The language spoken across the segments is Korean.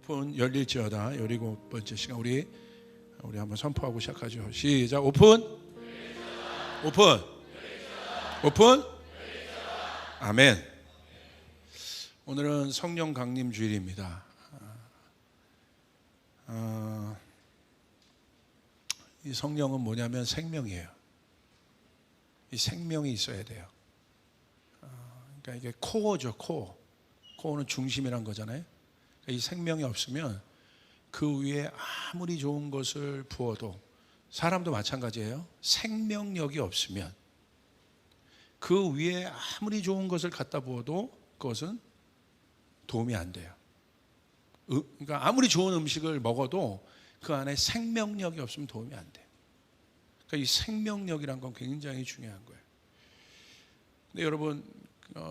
오픈 열릴지어다. 17번째 시간 우리 한번 선포하고 시작하죠. 시작. 오픈. 오픈. 오픈. 아멘. 오늘은 성령 강림 주일입니다. 이 성령은 뭐냐면 생명이에요. 이 생명이 있어야 돼요. 그러니까 이게 코어죠, 코어. 코어는 중심이란 거잖아요. 그러니까 이 생명이 없으면 그 위에 아무리 좋은 것을 부어도, 사람도 마찬가지예요. 생명력이 없으면 그 위에 아무리 좋은 것을 갖다 부어도 그것은 도움이 안 돼요. 그러니까 아무리 좋은 음식을 먹어도 그 안에 생명력이 없으면 도움이 안 돼요. 그러니까 이 생명력이란 건 굉장히 중요한 거예요. 근데 여러분,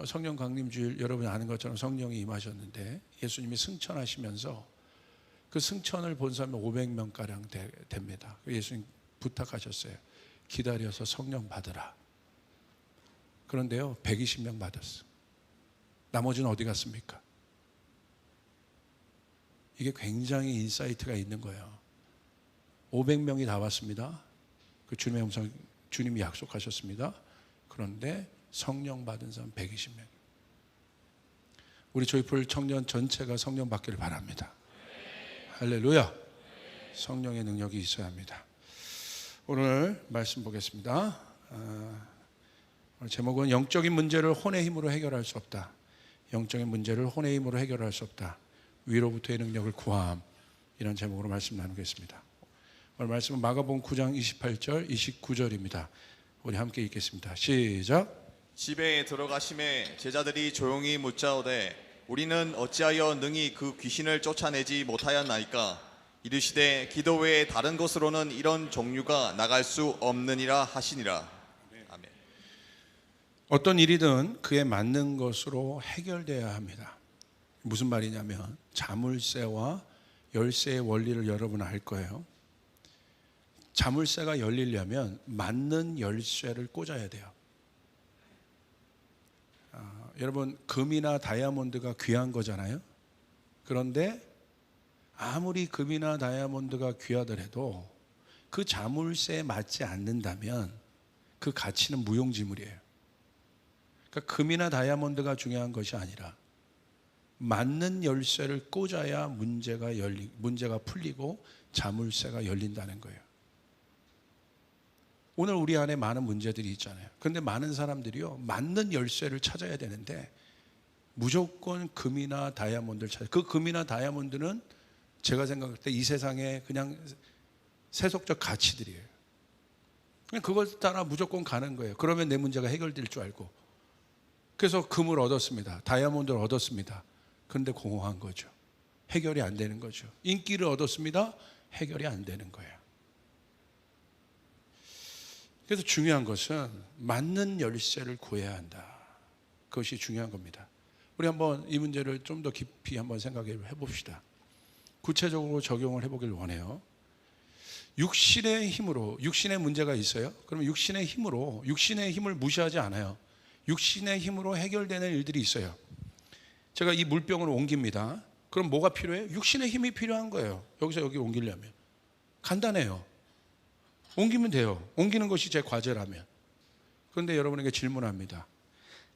성령 강림주일 여러분이 아는 것처럼 성령이 임하셨는데 예수님이 승천하시면서 그 승천을 본 사람이 500명가량 됩니다. 예수님 부탁하셨어요. 기다려서 성령 받으라. 그런데요, 120명 받았어. 나머지는 어디 갔습니까? 이게 굉장히 인사이트가 있는 거예요. 500명이 다 왔습니다. 그 주님의 음성, 주님이 약속하셨습니다. 그런데 성령 받은 사람 120명. 우리 조이풀 청년 전체가 성령 받기를 바랍니다. 할렐루야. 성령의 능력이 있어야 합니다. 오늘 말씀 보겠습니다. 오늘 제목은 영적인 문제를 혼의 힘으로 해결할 수 없다. 영적인 문제를 혼의 힘으로 해결할 수 없다. 위로부터의 능력을 구함. 이런 제목으로 말씀 나누겠습니다. 오늘 말씀은 마가복음 9장 28절 29절입니다. 우리 함께 읽겠습니다. 시작. 집에 들어가심에 제자들이 조용히 묻자오되 우리는 어찌하여 능히 그 귀신을 쫓아내지 못하였나이까? 이르시되 기도 외에 다른 것으로는 이런 종류가 나갈 수 없느니라 하시니라. 아멘. 어떤 일이든 그에 맞는 것으로 해결돼야 합니다. 무슨 말이냐면 자물쇠와 열쇠의 원리를 여러분 알 거예요. 자물쇠가 열리려면 맞는 열쇠를 꽂아야 돼요. 여러분, 금이나 다이아몬드가 귀한 거잖아요. 그런데 아무리 금이나 다이아몬드가 귀하더라도 그 자물쇠에 맞지 않는다면 그 가치는 무용지물이에요. 그러니까 금이나 다이아몬드가 중요한 것이 아니라 맞는 열쇠를 꽂아야 문제가 풀리고 자물쇠가 열린다는 거예요. 오늘 우리 안에 많은 문제들이 있잖아요. 그런데 많은 사람들이요, 맞는 열쇠를 찾아야 되는데 무조건 금이나 다이아몬드를 찾아요. 그 금이나 다이아몬드는 제가 생각할 때 이 세상에 그냥 세속적 가치들이에요. 그냥 그걸 따라 무조건 가는 거예요. 그러면 내 문제가 해결될 줄 알고. 그래서 금을 얻었습니다. 다이아몬드를 얻었습니다. 그런데 공허한 거죠. 해결이 안 되는 거죠. 인기를 얻었습니다. 해결이 안 되는 거예요. 그래서 중요한 것은 맞는 열쇠를 구해야 한다. 그것이 중요한 겁니다. 우리 한번 이 문제를 좀 더 깊이 한번 생각해 봅시다. 구체적으로 적용을 해보길 원해요. 육신의 힘으로, 육신의 문제가 있어요. 그러면 육신의 힘을 무시하지 않아요. 육신의 힘으로 해결되는 일들이 있어요. 제가 이 물병을 옮깁니다. 그럼 뭐가 필요해요? 육신의 힘이 필요한 거예요. 여기서 여기 옮기려면. 간단해요. 옮기면 돼요. 옮기는 것이 제 과제라면. 그런데 여러분에게 질문합니다.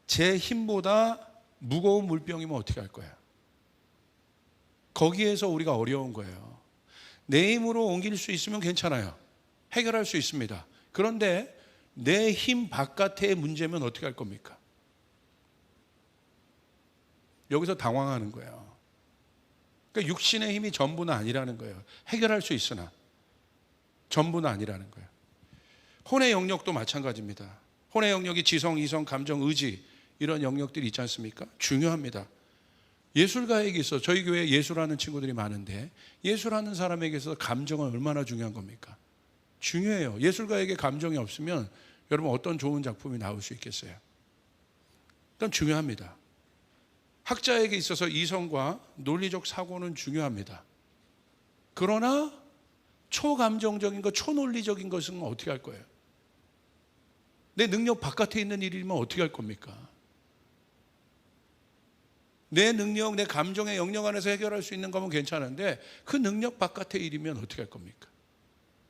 제 힘보다 무거운 물병이면 어떻게 할 거야? 거기에서 우리가 어려운 거예요. 내 힘으로 옮길 수 있으면 괜찮아요. 해결할 수 있습니다. 그런데 내 힘 바깥의 문제면 어떻게 할 겁니까? 여기서 당황하는 거예요. 그러니까 육신의 힘이 전부는 아니라는 거예요. 해결할 수 있으나 전부는 아니라는 거예요. 혼의 영역도 마찬가지입니다. 혼의 영역이 지성, 이성, 감정, 의지 이런 영역들이 있지 않습니까? 중요합니다. 예술가에게 있어, 저희 교회에 예술하는 친구들이 많은데 예술하는 사람에게 있어서 감정은 얼마나 중요한 겁니까? 중요해요. 예술가에게 감정이 없으면 여러분 어떤 좋은 작품이 나올 수 있겠어요? 일단 중요합니다. 학자에게 있어서 이성과 논리적 사고는 중요합니다. 그러나 초감정적인 것, 초논리적인 것은 어떻게 할 거예요? 내 능력 바깥에 있는 일이면 어떻게 할 겁니까? 내 능력, 내 감정의 영역 안에서 해결할 수 있는 거면 괜찮은데 그 능력 바깥의 일이면 어떻게 할 겁니까?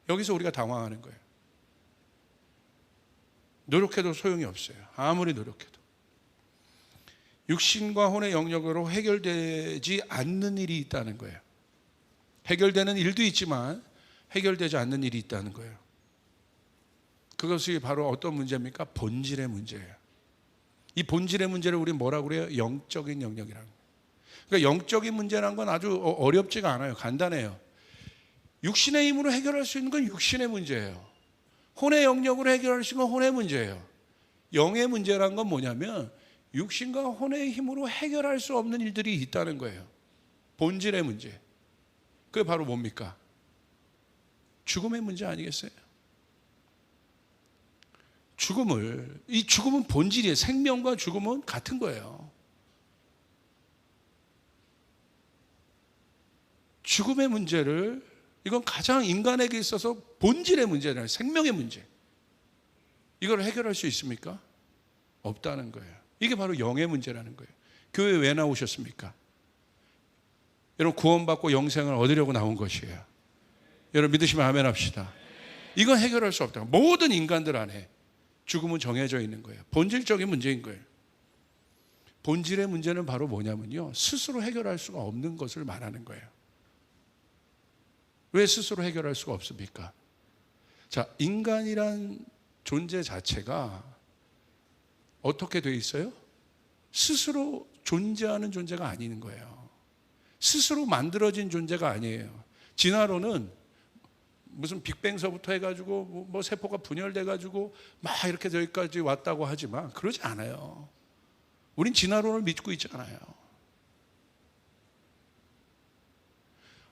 여기서 우리가 당황하는 거예요. 노력해도 소용이 없어요. 아무리 노력해도. 육신과 혼의 영역으로 해결되지 않는 일이 있다는 거예요. 해결되는 일도 있지만 해결되지 않는 일이 있다는 거예요. 그것이 바로 어떤 문제입니까? 본질의 문제예요. 이 본질의 문제를 우리 뭐라고 그래요? 영적인 영역이라는 거예요. 그러니까 영적인 문제라는 건 아주 어렵지가 않아요. 간단해요. 육신의 힘으로 해결할 수 있는 건 육신의 문제예요. 혼의 영역으로 해결할 수 있는 건 혼의 문제예요. 영의 문제란 건 뭐냐면 육신과 혼의 힘으로 해결할 수 없는 일들이 있다는 거예요. 본질의 문제. 그게 바로 뭡니까? 죽음의 문제 아니겠어요? 이 죽음은 본질이에요. 생명과 죽음은 같은 거예요. 죽음의 문제를, 이건 가장 인간에게 있어서 본질의 문제잖아요. 생명의 문제. 이걸 해결할 수 있습니까? 없다는 거예요. 이게 바로 영의 문제라는 거예요. 교회 왜 나오셨습니까? 여러분 구원받고 영생을 얻으려고 나온 것이에요. 여러분 믿으시면 아멘 합시다. 이건 해결할 수 없다. 모든 인간들 안에 죽음은 정해져 있는 거예요. 본질적인 문제인 거예요. 본질의 문제는 바로 뭐냐면요, 스스로 해결할 수가 없는 것을 말하는 거예요. 왜 스스로 해결할 수가 없습니까? 자, 인간이란 존재 자체가 어떻게 돼 있어요? 스스로 존재하는 존재가 아닌 거예요. 스스로 만들어진 존재가 아니에요. 진화론은 무슨 빅뱅서부터 해가지고 뭐 세포가 분열돼가지고 막 이렇게 저기까지 왔다고 하지만 그러지 않아요. 우린 진화론을 믿고 있지 않아요.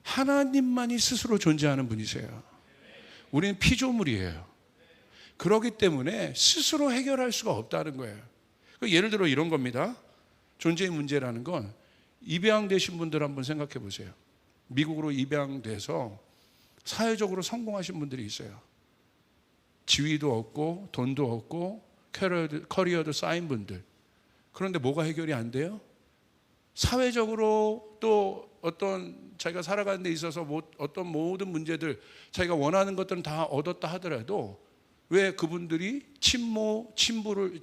하나님만이 스스로 존재하는 분이세요. 우리는 피조물이에요. 그렇기 때문에 스스로 해결할 수가 없다는 거예요. 예를 들어 이런 겁니다. 존재의 문제라는 건 입양되신 분들 한번 생각해 보세요. 미국으로 입양돼서 사회적으로 성공하신 분들이 있어요. 지위도 얻고 돈도 얻고 커리어도 쌓인 분들. 그런데 뭐가 해결이 안 돼요? 사회적으로 또 어떤 자기가 살아가는 데 있어서 어떤 모든 문제들, 자기가 원하는 것들은 다 얻었다 하더라도 왜 그분들이 친부를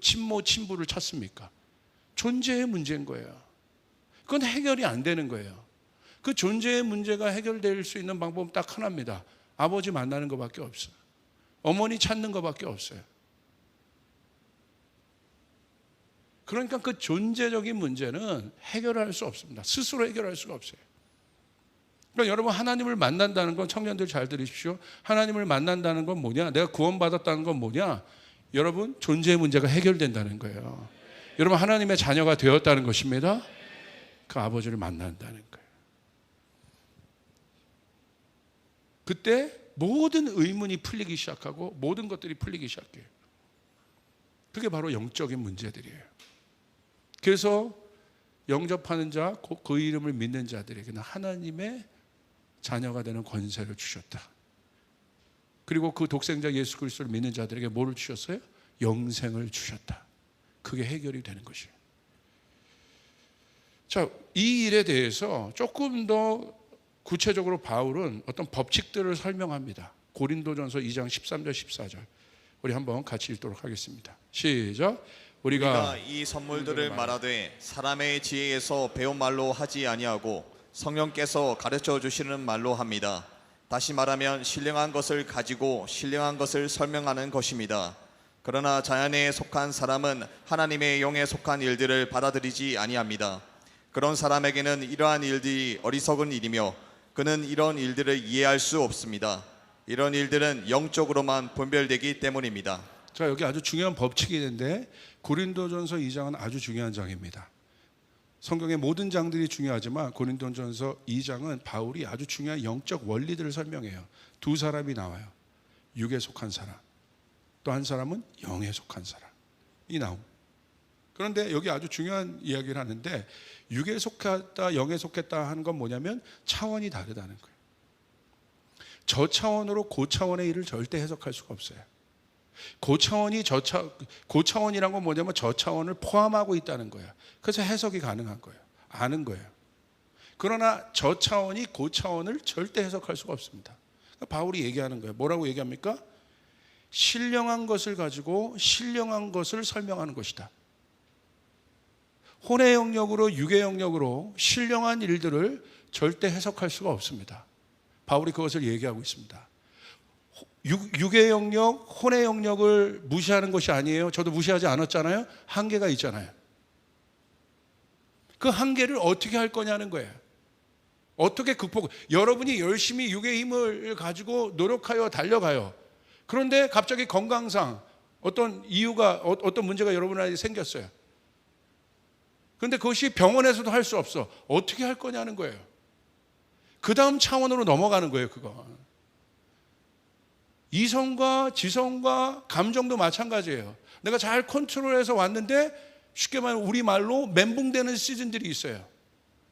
찾습니까? 존재의 문제인 거예요. 그건 해결이 안 되는 거예요. 그 존재의 문제가 해결될 수 있는 방법은 딱 하나입니다. 아버지 만나는 것밖에 없어요. 어머니 찾는 것밖에 없어요. 그러니까 그 존재적인 문제는 해결할 수 없습니다. 스스로 해결할 수가 없어요. 그러니까 여러분 하나님을 만난다는 건, 청년들 잘 들으십시오. 하나님을 만난다는 건 뭐냐? 내가 구원받았다는 건 뭐냐? 여러분 존재의 문제가 해결된다는 거예요. 여러분 하나님의 자녀가 되었다는 것입니다. 그 아버지를 만난다는 거예요. 그때 모든 의문이 풀리기 시작하고 모든 것들이 풀리기 시작해요. 그게 바로 영적인 문제들이에요. 그래서 영접하는 자, 그 이름을 믿는 자들에게는 하나님의 자녀가 되는 권세를 주셨다. 그리고 그 독생자 예수 그리스도를 믿는 자들에게 뭐를 주셨어요? 영생을 주셨다. 그게 해결이 되는 것이에요. 자, 이 일에 대해서 조금 더 구체적으로 바울은 어떤 법칙들을 설명합니다. 고린도전서 2장 13절 14절 우리 한번 같이 읽도록 하겠습니다. 시작. 우리가 이 선물들을 말하되 사람의 지혜에서 배운 말로 하지 아니하고 성령께서 가르쳐 주시는 말로 합니다. 다시 말하면 신령한 것을 가지고 신령한 것을 설명하는 것입니다. 그러나 자연에 속한 사람은 하나님의 영에 속한 일들을 받아들이지 아니합니다. 그런 사람에게는 이러한 일들이 어리석은 일이며 그는 이런 일들을 이해할 수 없습니다. 이런 일들은 영적으로만 분별되기 때문입니다. 자, 여기 아주 중요한 법칙이 있는데 고린도전서 2장은 아주 중요한 장입니다. 성경의 모든 장들이 중요하지만 고린도전서 2장은 바울이 아주 중요한 영적 원리들을 설명해요. 두 사람이 나와요. 육에 속한 사람, 또 한 사람은 영에 속한 사람이 나옵니다. 그런데 여기 아주 중요한 이야기를 하는데 육에 속했다, 영에 속했다 하는 건 뭐냐면 차원이 다르다는 거예요. 저 차원으로 고 차원의 일을 절대 해석할 수가 없어요. 고차원이란 건 뭐냐면 저 차원을 포함하고 있다는 거예요. 그래서 해석이 가능한 거예요. 아는 거예요. 그러나 저 차원이 그 차원을 절대 해석할 수가 없습니다. 바울이 얘기하는 거예요. 뭐라고 얘기합니까? 신령한 것을 가지고 신령한 것을 설명하는 것이다. 혼의 영역으로 육의 영역으로 신령한 일들을 절대 해석할 수가 없습니다. 바울이 그것을 얘기하고 있습니다. 육의 영역, 혼의 영역을 무시하는 것이 아니에요. 저도 무시하지 않았잖아요. 한계가 있잖아요. 그 한계를 어떻게 할 거냐는 거예요. 어떻게 여러분이 열심히 육의 힘을 가지고 노력하여 달려가요. 그런데 갑자기 건강상 어떤 이유가, 어떤 문제가 여러분한테 생겼어요. 그런데 그것이 병원에서도 할 수 없어. 어떻게 할 거냐는 거예요. 그 다음 차원으로 넘어가는 거예요, 그거. 이성과 지성과 감정도 마찬가지예요. 내가 잘 컨트롤해서 왔는데 쉽게 말하면 우리말로 멘붕되는 시즌들이 있어요.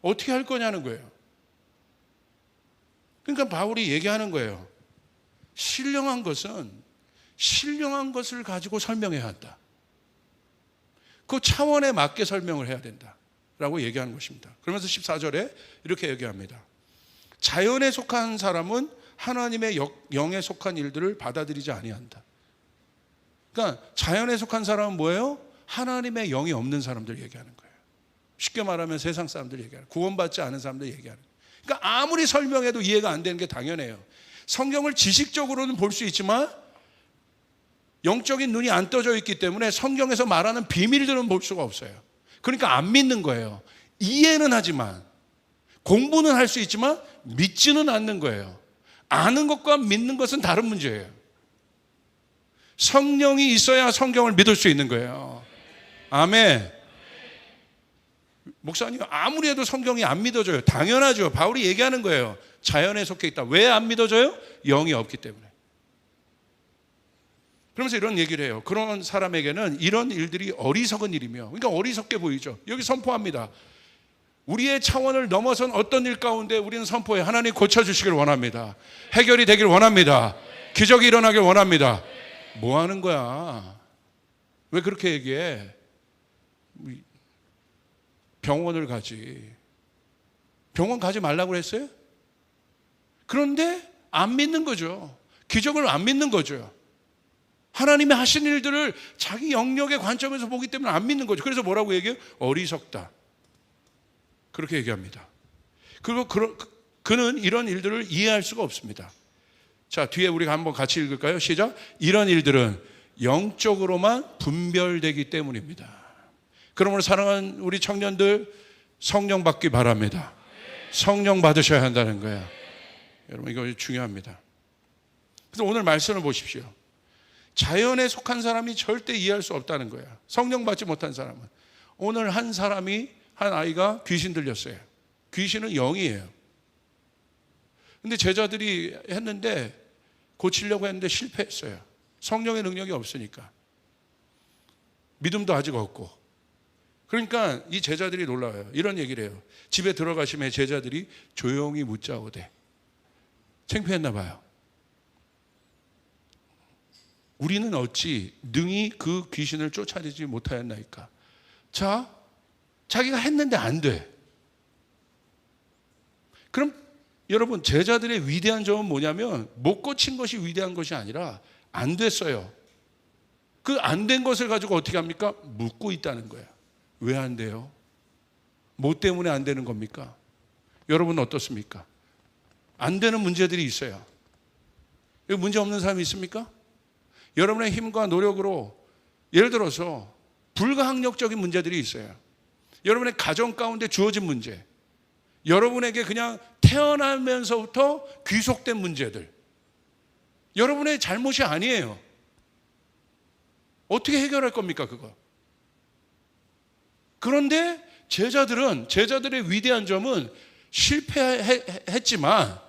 어떻게 할 거냐는 거예요. 그러니까 바울이 얘기하는 거예요. 신령한 것은 신령한 것을 가지고 설명해야 한다. 그 차원에 맞게 설명을 해야 된다라고 얘기하는 것입니다. 그러면서 14절에 이렇게 얘기합니다. 자연에 속한 사람은 하나님의 영에 속한 일들을 받아들이지 아니한다. 그러니까 자연에 속한 사람은 뭐예요? 하나님의 영이 없는 사람들 얘기하는 거예요. 쉽게 말하면 세상 사람들 얘기하는 거예요. 구원받지 않은 사람들 얘기하는 거예요. 그러니까 아무리 설명해도 이해가 안 되는 게 당연해요. 성경을 지식적으로는 볼 수 있지만 영적인 눈이 안 떠져 있기 때문에 성경에서 말하는 비밀들은 볼 수가 없어요. 그러니까 안 믿는 거예요. 이해는 하지만, 공부는 할 수 있지만 믿지는 않는 거예요. 아는 것과 믿는 것은 다른 문제예요. 성령이 있어야 성경을 믿을 수 있는 거예요. 아멘. 목사님, 아무리 해도 성경이 안 믿어져요. 당연하죠. 바울이 얘기하는 거예요. 자연에 속해 있다. 왜 안 믿어져요? 영이 없기 때문에. 그러면서 이런 얘기를 해요. 그런 사람에게는 이런 일들이 어리석은 일이며, 그러니까 어리석게 보이죠. 여기 선포합니다. 우리의 차원을 넘어선 어떤 일 가운데 우리는 선포해. 하나님 고쳐주시길 원합니다. 해결이 되길 원합니다. 기적이 일어나길 원합니다. 뭐 하는 거야? 왜 그렇게 얘기해? 병원을 가지. 병원 가지 말라고 했어요? 그런데 안 믿는 거죠. 기적을 안 믿는 거죠. 하나님이 하신 일들을 자기 영역의 관점에서 보기 때문에 안 믿는 거죠. 그래서 뭐라고 얘기해요? 어리석다. 그렇게 얘기합니다. 그리고 그는 이런 일들을 이해할 수가 없습니다. 자, 뒤에 우리가 한번 같이 읽을까요? 시작. 이런 일들은 영적으로만 분별되기 때문입니다. 그러므로 사랑하는 우리 청년들, 성령 받기 바랍니다. 성령 받으셔야 한다는 거예요. 여러분, 이거 중요합니다. 그래서 오늘 말씀을 보십시오. 자연에 속한 사람이 절대 이해할 수 없다는 거예요. 성령 받지 못한 사람은. 오늘 한 아이가 귀신 들렸어요. 귀신은 영이에요. 근데 제자들이 했는데, 고치려고 했는데 실패했어요. 성령의 능력이 없으니까. 믿음도 아직 없고. 그러니까 이 제자들이 놀라워요. 이런 얘기를 해요. 집에 들어가시면 제자들이 조용히 묻자오되. 창피했나 봐요. 우리는 어찌 능히 그 귀신을 쫓아내지 못하였나이까. 자, 자기가 했는데 안 돼. 그럼 여러분, 제자들의 위대한 점은 뭐냐면 못 고친 것이 위대한 것이 아니라 안 됐어요. 그 안 된 것을 가지고 어떻게 합니까? 묻고 있다는 거예요. 왜 안 돼요? 뭐 때문에 안 되는 겁니까? 여러분은 어떻습니까? 안 되는 문제들이 있어요. 여기 문제 없는 사람이 있습니까? 여러분의 힘과 노력으로, 예를 들어서 불가항력적인 문제들이 있어요. 여러분의 가정 가운데 주어진 문제, 여러분에게 그냥 태어나면서부터 귀속된 문제들, 여러분의 잘못이 아니에요. 어떻게 해결할 겁니까, 그거? 그런데 제자들의 위대한 점은 실패했지만,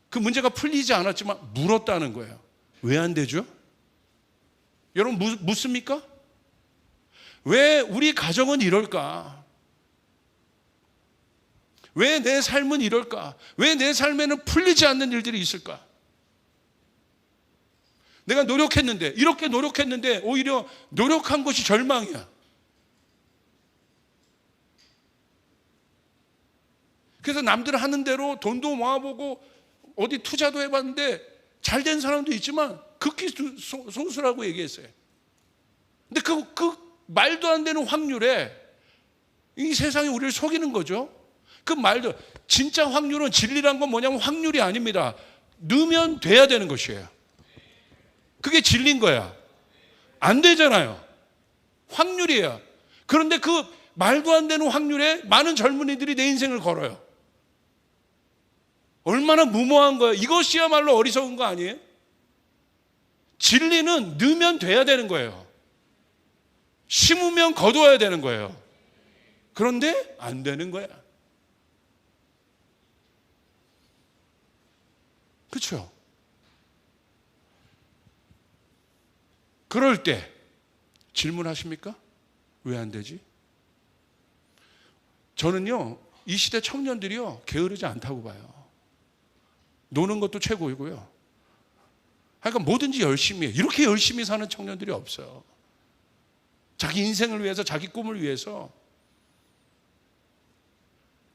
그 문제가 풀리지 않았지만 물었다는 거예요. 왜 안 되죠? 여러분 묻습니까? 왜 우리 가정은 이럴까? 왜 내 삶은 이럴까? 왜 내 삶에는 풀리지 않는 일들이 있을까? 내가 노력했는데, 이렇게 노력했는데 오히려 노력한 것이 절망이야. 그래서 남들 하는 대로 돈도 모아보고 어디 투자도 해봤는데 잘 된 사람도 있지만 극히 소수라고 얘기했어요. 근데 그 말도 안 되는 확률에 이 세상이 우리를 속이는 거죠. 그 말도, 진짜 확률은, 진리란 건 뭐냐면 확률이 아닙니다. 넣으면 돼야 되는 것이에요. 그게 진리인 거야. 안 되잖아요. 확률이에요. 그런데 그 말도 안 되는 확률에 많은 젊은이들이 내 인생을 걸어요. 얼마나 무모한 거예요. 이것이야말로 어리석은 거 아니에요? 진리는 넣으면 돼야 되는 거예요. 심으면 거두어야 되는 거예요. 그런데 안 되는 거야. 그렇죠? 그럴 때 질문하십니까? 왜 안 되지? 저는요, 이 시대 청년들이요, 게으르지 않다고 봐요. 노는 것도 최고이고요. 그러니까 뭐든지 열심히 해요. 이렇게 열심히 사는 청년들이 없어요. 자기 인생을 위해서, 자기 꿈을 위해서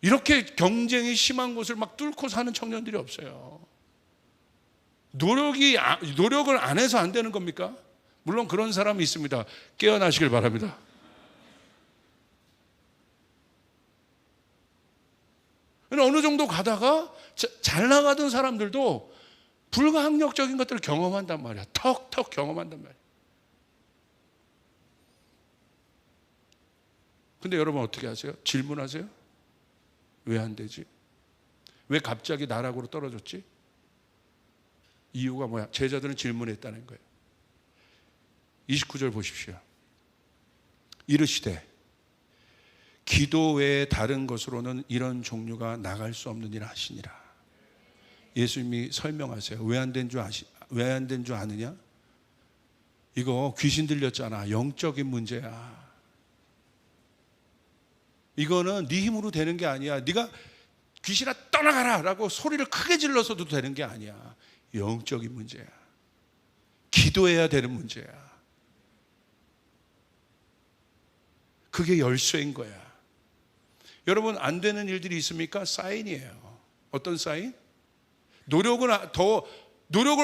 이렇게 경쟁이 심한 곳을 막 뚫고 사는 청년들이 없어요. 노력을 안 해서 안 되는 겁니까? 물론 그런 사람이 있습니다. 깨어나시길 바랍니다. 어느 정도 가다가 잘 나가던 사람들도 불가항력적인 것들을 경험한단 말이야. 턱턱 경험한단 말이야. 근데 여러분 어떻게 하세요? 질문하세요? 왜 안 되지? 왜 갑자기 나락으로 떨어졌지? 이유가 뭐야? 제자들은 질문했다는 거예요. 29절 보십시오. 이르시되 기도 외에 다른 것으로는 이런 종류가 나갈 수 없는 일 하시니라. 예수님이 설명하세요. 왜 안 된 줄 아느냐? 이거 귀신 들렸잖아. 영적인 문제야. 이거는 네 힘으로 되는 게 아니야. 네가 귀신아 떠나가라 라고 소리를 크게 질러서도 되는 게 아니야. 영적인 문제야. 기도해야 되는 문제야. 그게 열쇠인 거야. 여러분, 안 되는 일들이 있습니까? 사인이에요. 어떤 사인? 노력을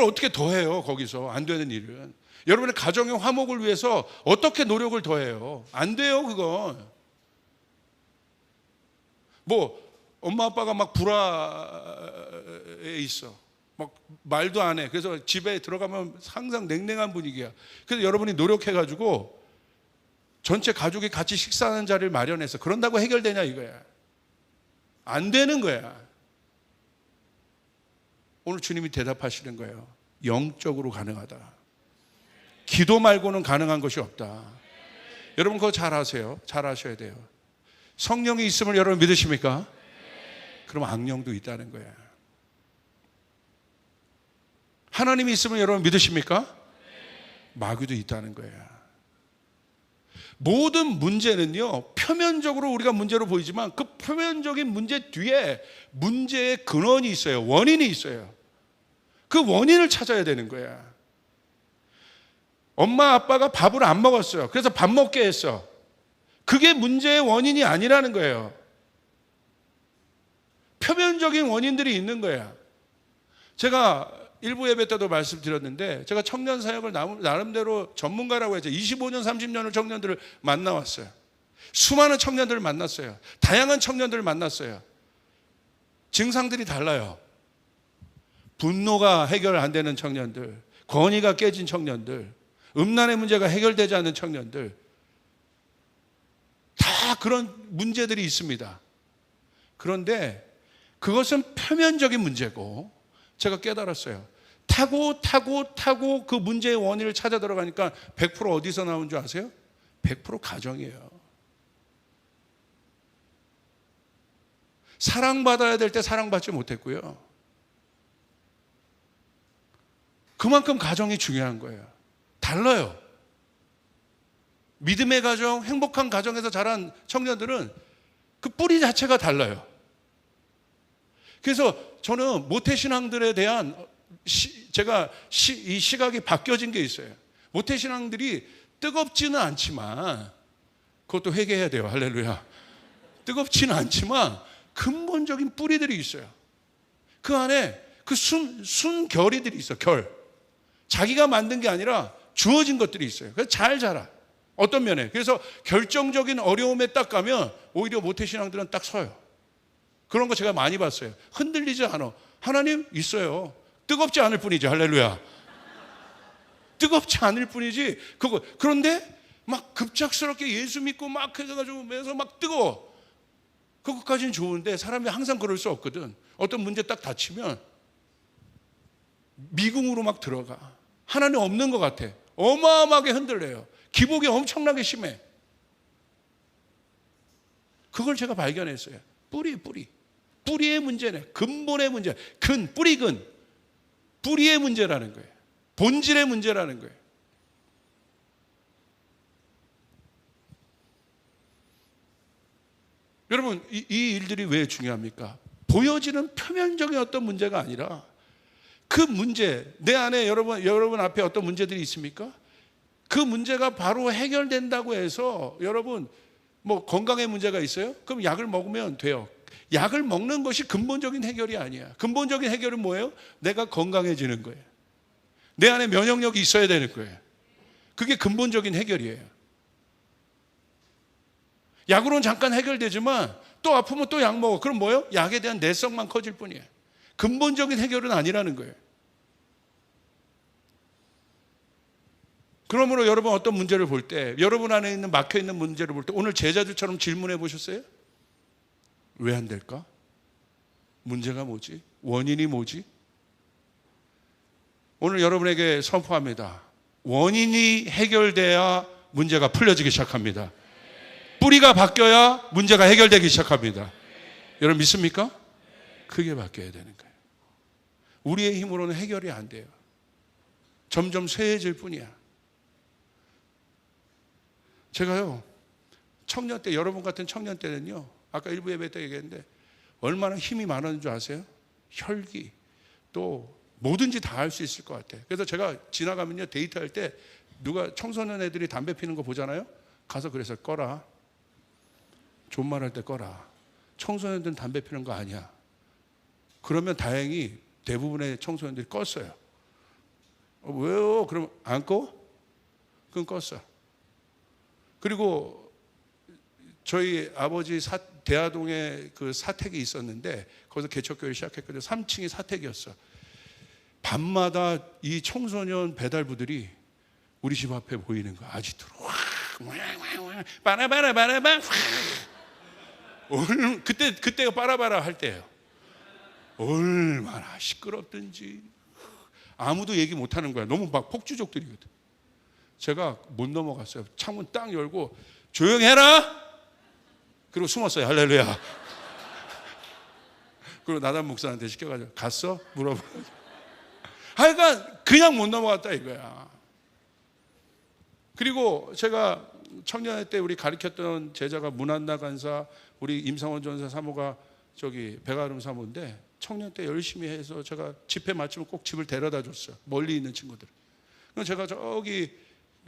어떻게 더 해요? 거기서 안 되는 일은. 여러분의 가정의 화목을 위해서 어떻게 노력을 더 해요? 안 돼요, 그건. 엄마 아빠가 막 불화에 있어. 막 말도 안 해. 그래서 집에 들어가면 항상 냉랭한 분위기야. 그래서 여러분이 노력해가지고 전체 가족이 같이 식사하는 자리를 마련해서 그런다고 해결되냐 이거야. 안 되는 거야. 오늘 주님이 대답하시는 거예요. 영적으로 가능하다. 기도 말고는 가능한 것이 없다. 여러분 그거 잘 아세요. 잘 아셔야 돼요. 성령이 있음을 여러분 믿으십니까? 그럼 악령도 있다는 거야. 하나님이 있음을 여러분 믿으십니까? 마귀도 있다는 거야. 모든 문제는요, 표면적으로 우리가 문제로 보이지만 그 표면적인 문제 뒤에 문제의 근원이 있어요. 원인이 있어요. 그 원인을 찾아야 되는 거야. 엄마 아빠가 밥을 안 먹었어요. 그래서 밥 먹게 했어. 그게 문제의 원인이 아니라는 거예요. 표면적인 원인들이 있는 거야. 제가 일부 예배 때도 말씀드렸는데 제가 청년 사역을 나름대로 전문가라고 해서 25년 30년을 청년들을 만나왔어요. 수많은 청년들을 만났어요. 다양한 청년들을 만났어요. 증상들이 달라요. 분노가 해결 안 되는 청년들, 권위가 깨진 청년들, 음란의 문제가 해결되지 않는 청년들, 다 그런 문제들이 있습니다. 그런데 그것은 표면적인 문제고 제가 깨달았어요. 타고 그 문제의 원인을 찾아 들어가니까 100% 어디서 나온 줄 아세요? 100% 가정이에요. 사랑받아야 될 때 사랑받지 못했고요. 그만큼 가정이 중요한 거예요. 달라요. 믿음의 가정, 행복한 가정에서 자란 청년들은 그 뿌리 자체가 달라요. 그래서 저는 모태신앙들에 대한 이 시각이 바뀌어진 게 있어요. 모태신앙들이 뜨겁지는 않지만, 그것도 회개해야 돼요. 할렐루야. 뜨겁지는 않지만 근본적인 뿌리들이 있어요. 그 안에 그 순결이들이 있어. 결. 자기가 만든 게 아니라 주어진 것들이 있어요. 그래서 잘 자라. 어떤 면에. 그래서 결정적인 어려움에 딱 가면 오히려 모태신앙들은 딱 서요. 그런 거 제가 많이 봤어요. 흔들리지 않아. 하나님 있어요. 뜨겁지 않을 뿐이지. 할렐루야. 뜨겁지 않을 뿐이지. 그런데 막 급작스럽게 예수 믿고 막 해가지고 매서 막 뜨거워. 그것까지는 좋은데 사람이 항상 그럴 수 없거든. 어떤 문제 딱 닥치면 미궁으로 막 들어가. 하나님 없는 것 같아. 어마어마하게 흔들려요. 기복이 엄청나게 심해. 그걸 제가 발견했어요. 뿌리의 문제네. 근본의 문제. 뿌리근. 뿌리의 문제라는 거예요. 본질의 문제라는 거예요. 여러분, 이 일들이 왜 중요합니까? 보여지는 표면적인 어떤 문제가 아니라 그 문제, 내 안에 여러분 앞에 어떤 문제들이 있습니까? 그 문제가 바로 해결된다고 해서 여러분 뭐 건강에 문제가 있어요? 그럼 약을 먹으면 돼요. 약을 먹는 것이 근본적인 해결이 아니야. 근본적인 해결은 뭐예요? 내가 건강해지는 거예요. 내 안에 면역력이 있어야 되는 거예요. 그게 근본적인 해결이에요. 약으로는 잠깐 해결되지만 또 아프면 또 약 먹어. 그럼 뭐예요? 약에 대한 내성만 커질 뿐이에요. 근본적인 해결은 아니라는 거예요. 그러므로 여러분 어떤 문제를 볼 때, 여러분 안에 있는 막혀있는 문제를 볼 때 오늘 제자들처럼 질문해 보셨어요? 왜 안 될까? 문제가 뭐지? 원인이 뭐지? 오늘 여러분에게 선포합니다. 원인이 해결돼야 문제가 풀려지기 시작합니다. 뿌리가 바뀌어야 문제가 해결되기 시작합니다. 여러분 믿습니까? 그게 바뀌어야 되는 거예요. 우리의 힘으로는 해결이 안 돼요. 점점 쇠해질 뿐이야. 제가요, 청년 때, 여러분 같은 청년 때는요, 아까 일부 예배 때 얘기했는데, 얼마나 힘이 많았는 줄 아세요? 혈기, 또 뭐든지 다 할 수 있을 것 같아요. 그래서 제가 지나가면요, 데이트할 때, 누가 청소년 애들이 담배 피는 거 보잖아요? 가서 그래서 꺼라. 존말할 때 꺼라. 청소년들은 담배 피는 거 아니야. 그러면 다행히 대부분의 청소년들이 껐어요. 왜요? 그럼 안 꺼? 그럼 껐어. 그리고 저희 아버지 대하동에 그 사택이 있었는데 거기서 개척교회를 시작했거든요. 3층이 사택이었어. 밤마다 이 청소년 배달부들이 우리 집 앞에 보이는 거야. 아직도 빠라바라바라바. 그때가 빠라바라 할 때예요. 얼마나 시끄럽든지 아무도 얘기 못하는 거야. 너무 막 폭주족들이거든. 제가 못 넘어갔어요. 창문 딱 열고 조용히 해라. 그리고 숨었어요. 할렐루야. 그리고 나단 목사한테 시켜가지고 갔어? 물어봐. 하여간 그냥 못 넘어갔다 이거야. 그리고 제가 청년회 때 우리 가르쳤던 제자가 문한나 간사, 우리 임상원 전사 사모가 저기 백아름 사모인데 청년 때 열심히 해서 제가 집회 마치면 꼭 집을 데려다 줬어요. 멀리 있는 친구들. 그래서 제가 저기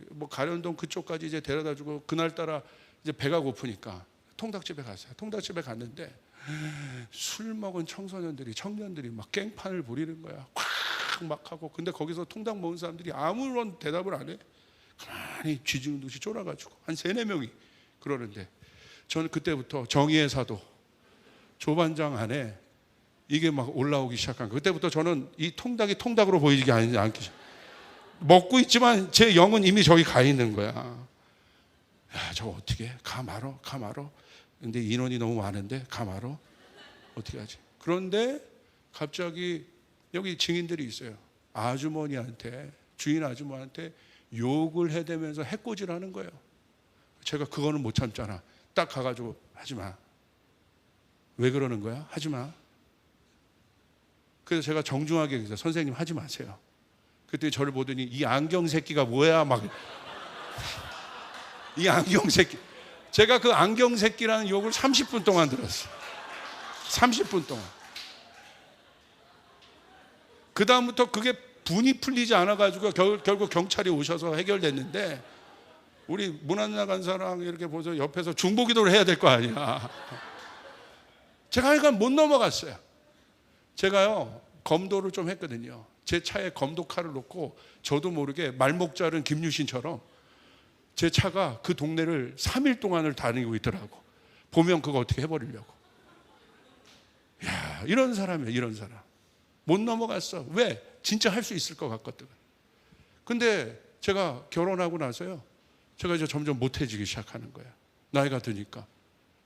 뭐 가련동 그쪽까지 이제 데려다 주고 그날따라 이제 배가 고프니까 통닭집에 갔어요. 통닭집에 갔는데 술 먹은 청년들이 막 깽판을 부리는 거야. 막 하고. 근데 거기서 통닭 먹은 사람들이 아무런 대답을 안 해. 가만히 쥐지는 듯이 쫄아가지고 한 3-4명이 그러는데 저는 그때부터 정의의 사도 조반장 안에 이게 막 올라오기 시작한 거예요. 그때부터 저는 이 통닭이 통닭으로 보이지 않기 시작. 먹고 있지만 제 영은 이미 저기 가 있는 거야. 야, 저거 어떻게 해? 가 말어. 근데 인원이 너무 많은데 가 말어. 어떻게 하지? 그런데 갑자기 여기 증인들이 있어요. 아주머니한테, 주인 아주머니한테 욕을 해대면서 해코지를 하는 거예요. 제가 그거는 못 참잖아. 딱 가가지고 하지 마. 왜 그러는 거야? 하지 마. 그래서 제가 정중하게 그래서 선생님 하지 마세요. 그때 저를 보더니 이 안경 새끼가 뭐야 막. 이 안경 새끼. 제가 그 안경 새끼라는 욕을 30분 동안 들었어요. 30분 동안. 그 다음부터 그게 분이 풀리지 않아가지고 결국 경찰이 오셔서 해결됐는데 우리 문안나 간사랑 이렇게 보서 옆에서 중보기도를 해야 될 거 아니야. 제가 하여간 못 넘어갔어요. 제가요 검도를 좀 했거든요. 제 차에 검도칼을 놓고 저도 모르게 말목자른 김유신처럼 제 차가 그 동네를 3일 동안을 다니고 있더라고. 보면 그거 어떻게 해버리려고. 야, 이런 사람이에요. 이런 사람 못 넘어갔어. 왜? 진짜 할 수 있을 것 같거든. 근데 제가 결혼하고 나서요, 제가 이제 점점 못해지기 시작하는 거예요. 나이가 드니까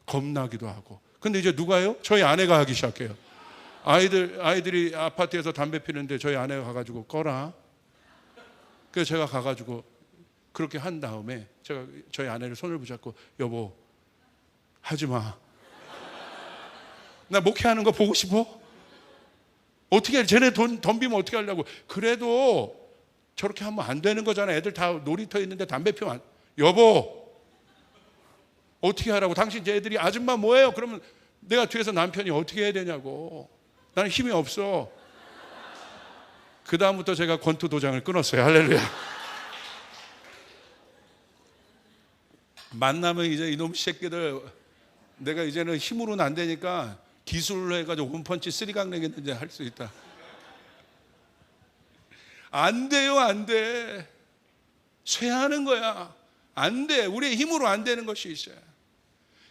겁나기도 하고. 근데 이제 누가요? 저희 아내가 하기 시작해요. 아이들이 아파트에서 담배 피는데 저희 아내가 가가지고 꺼라. 그래서 제가 가가지고 그렇게 한 다음에 제가 저희 아내를 손을 붙잡고, 여보 하지 마. 나 목회하는 거 보고 싶어? 어떻게 해? 쟤네 돈 덤비면 어떻게 하려고. 그래도 저렇게 하면 안 되는 거잖아. 애들 다 놀이터에 있는데 담배 피우면 안. 여보 어떻게 하라고. 당신 제 애들이 아줌마 뭐예요? 그러면 내가 뒤에서 남편이 어떻게 해야 되냐고. 나는 힘이 없어. 그 다음부터 제가 권투 도장을 끊었어요. 할렐루야. 만나면 이제 이놈 새끼들, 내가 이제는 힘으로는 안 되니까 기술로 해가지고 원펀치 쓰리강 내겠는데 할 수 있다. 안 돼요. 안 돼. 쇠하는 거야. 안 돼. 우리의 힘으로 안 되는 것이 있어요.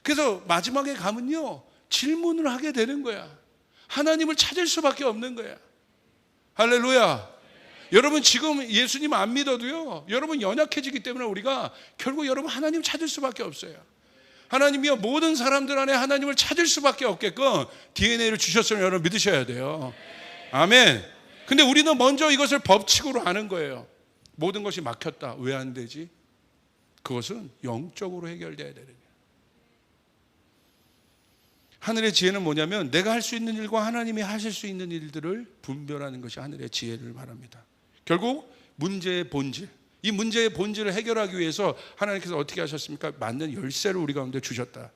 그래서 마지막에 가면요 질문을 하게 되는 거야. 하나님을 찾을 수밖에 없는 거야. 할렐루야. 여러분 지금 예수님 안 믿어도요, 여러분 연약해지기 때문에 우리가 결국 여러분 하나님 찾을 수밖에 없어요. 하나님이요 모든 사람들 안에 하나님을 찾을 수밖에 없게끔 DNA를 주셨으면 여러분 믿으셔야 돼요. 아멘. 근데 우리는 먼저 이것을 법칙으로 아는 거예요. 모든 것이 막혔다. 왜 안 되지? 그것은 영적으로 해결돼야 되는 거예요. 하늘의 지혜는 뭐냐면 내가 할 수 있는 일과 하나님이 하실 수 있는 일들을 분별하는 것이 하늘의 지혜를 말합니다. 결국 문제의 본질, 이 문제의 본질을 해결하기 위해서 하나님께서 어떻게 하셨습니까? 맞는 열쇠를 우리 가운데 주셨다.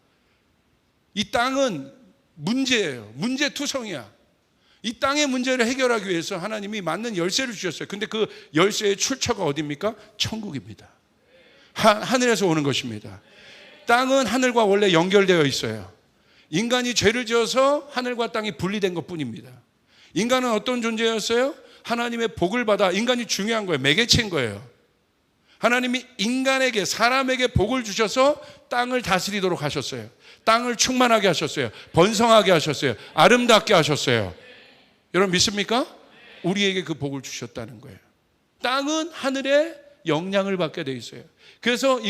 이 땅은 문제예요. 문제투성이야. 이 땅의 문제를 해결하기 위해서 하나님이 맞는 열쇠를 주셨어요. 근데 그 열쇠의 출처가 어디입니까? 천국입니다. 하늘에서 오는 것입니다. 땅은 하늘과 원래 연결되어 있어요. 인간이 죄를 지어서 하늘과 땅이 분리된 것뿐입니다. 인간은 어떤 존재였어요? 하나님의 복을 받아, 인간이 중요한 거예요. 매개체인 거예요. 하나님이 인간에게, 사람에게 복을 주셔서 땅을 다스리도록 하셨어요. 땅을 충만하게 하셨어요. 번성하게 하셨어요. 아름답게 하셨어요. 여러분 믿습니까? 우리에게 그 복을 주셨다는 거예요. 땅은 하늘의 영향을 받게 돼 있어요. 그래서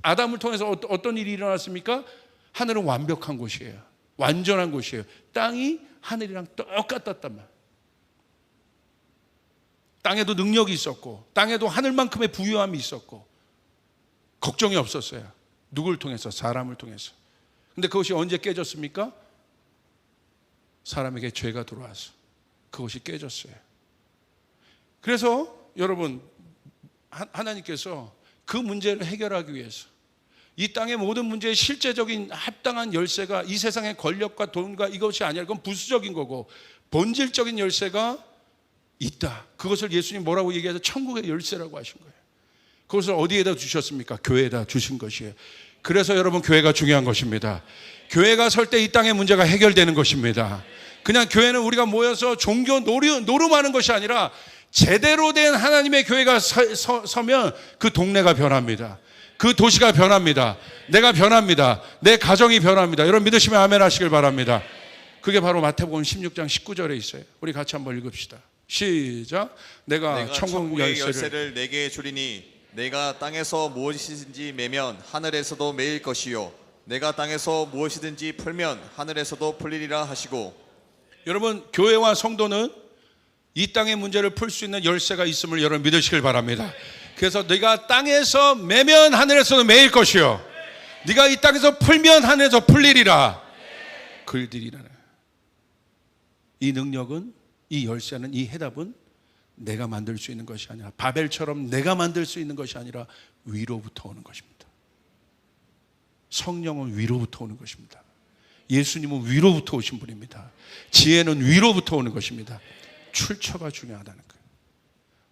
아담을 통해서 어떤 일이 일어났습니까? 하늘은 완벽한 곳이에요. 완전한 곳이에요. 땅이 하늘이랑 똑같았단 말이에요. 땅에도 능력이 있었고, 땅에도 하늘만큼의 부유함이 있었고, 걱정이 없었어요. 누굴 통해서? 사람을 통해서. 근데 그것이 언제 깨졌습니까? 사람에게 죄가 들어와서 그것이 깨졌어요. 그래서 여러분, 하나님께서 그 문제를 해결하기 위해서 이 땅의 모든 문제의 실제적인 합당한 열쇠가 이 세상의 권력과 돈과 이것이 아니라 그건 부수적인 거고, 본질적인 열쇠가 있다. 그것을 예수님 뭐라고 얘기해서 천국의 열쇠라고 하신 거예요. 그것을 어디에다 주셨습니까? 교회에다 주신 것이에요. 그래서 여러분 교회가 중요한 것입니다. 교회가 설 때 이 땅의 문제가 해결되는 것입니다. 그냥 교회는 우리가 모여서 종교 노름하는 것이 아니라 제대로 된 하나님의 교회가 서면 그 동네가 변합니다. 그 도시가 변합니다. 내가 변합니다. 내 가정이 변합니다. 여러분 믿으시면 아멘 하시길 바랍니다. 그게 바로 마태복음 16장 19절에 있어요. 우리 같이 한번 읽읍시다. 시작. 내가 천국의 열쇠를 내게 주리니 내가 땅에서 무엇이든지 매면 하늘에서도 매일 것이요 내가 땅에서 무엇이든지 풀면 하늘에서도 풀리리라 하시고. 여러분 교회와 성도는 이 땅의 문제를 풀 수 있는 열쇠가 있음을 여러분 믿으시길 바랍니다. 그래서 네가 땅에서 매면 하늘에서도 매일 것이요 네가 이 땅에서 풀면 하늘에서 풀리리라. 글들이라. 이 능력은, 이 열쇠는, 이 해답은 내가 만들 수 있는 것이 아니라, 바벨처럼 내가 만들 수 있는 것이 아니라 위로부터 오는 것입니다. 성령은 위로부터 오는 것입니다. 예수님은 위로부터 오신 분입니다. 지혜는 위로부터 오는 것입니다. 출처가 중요하다는 거예요.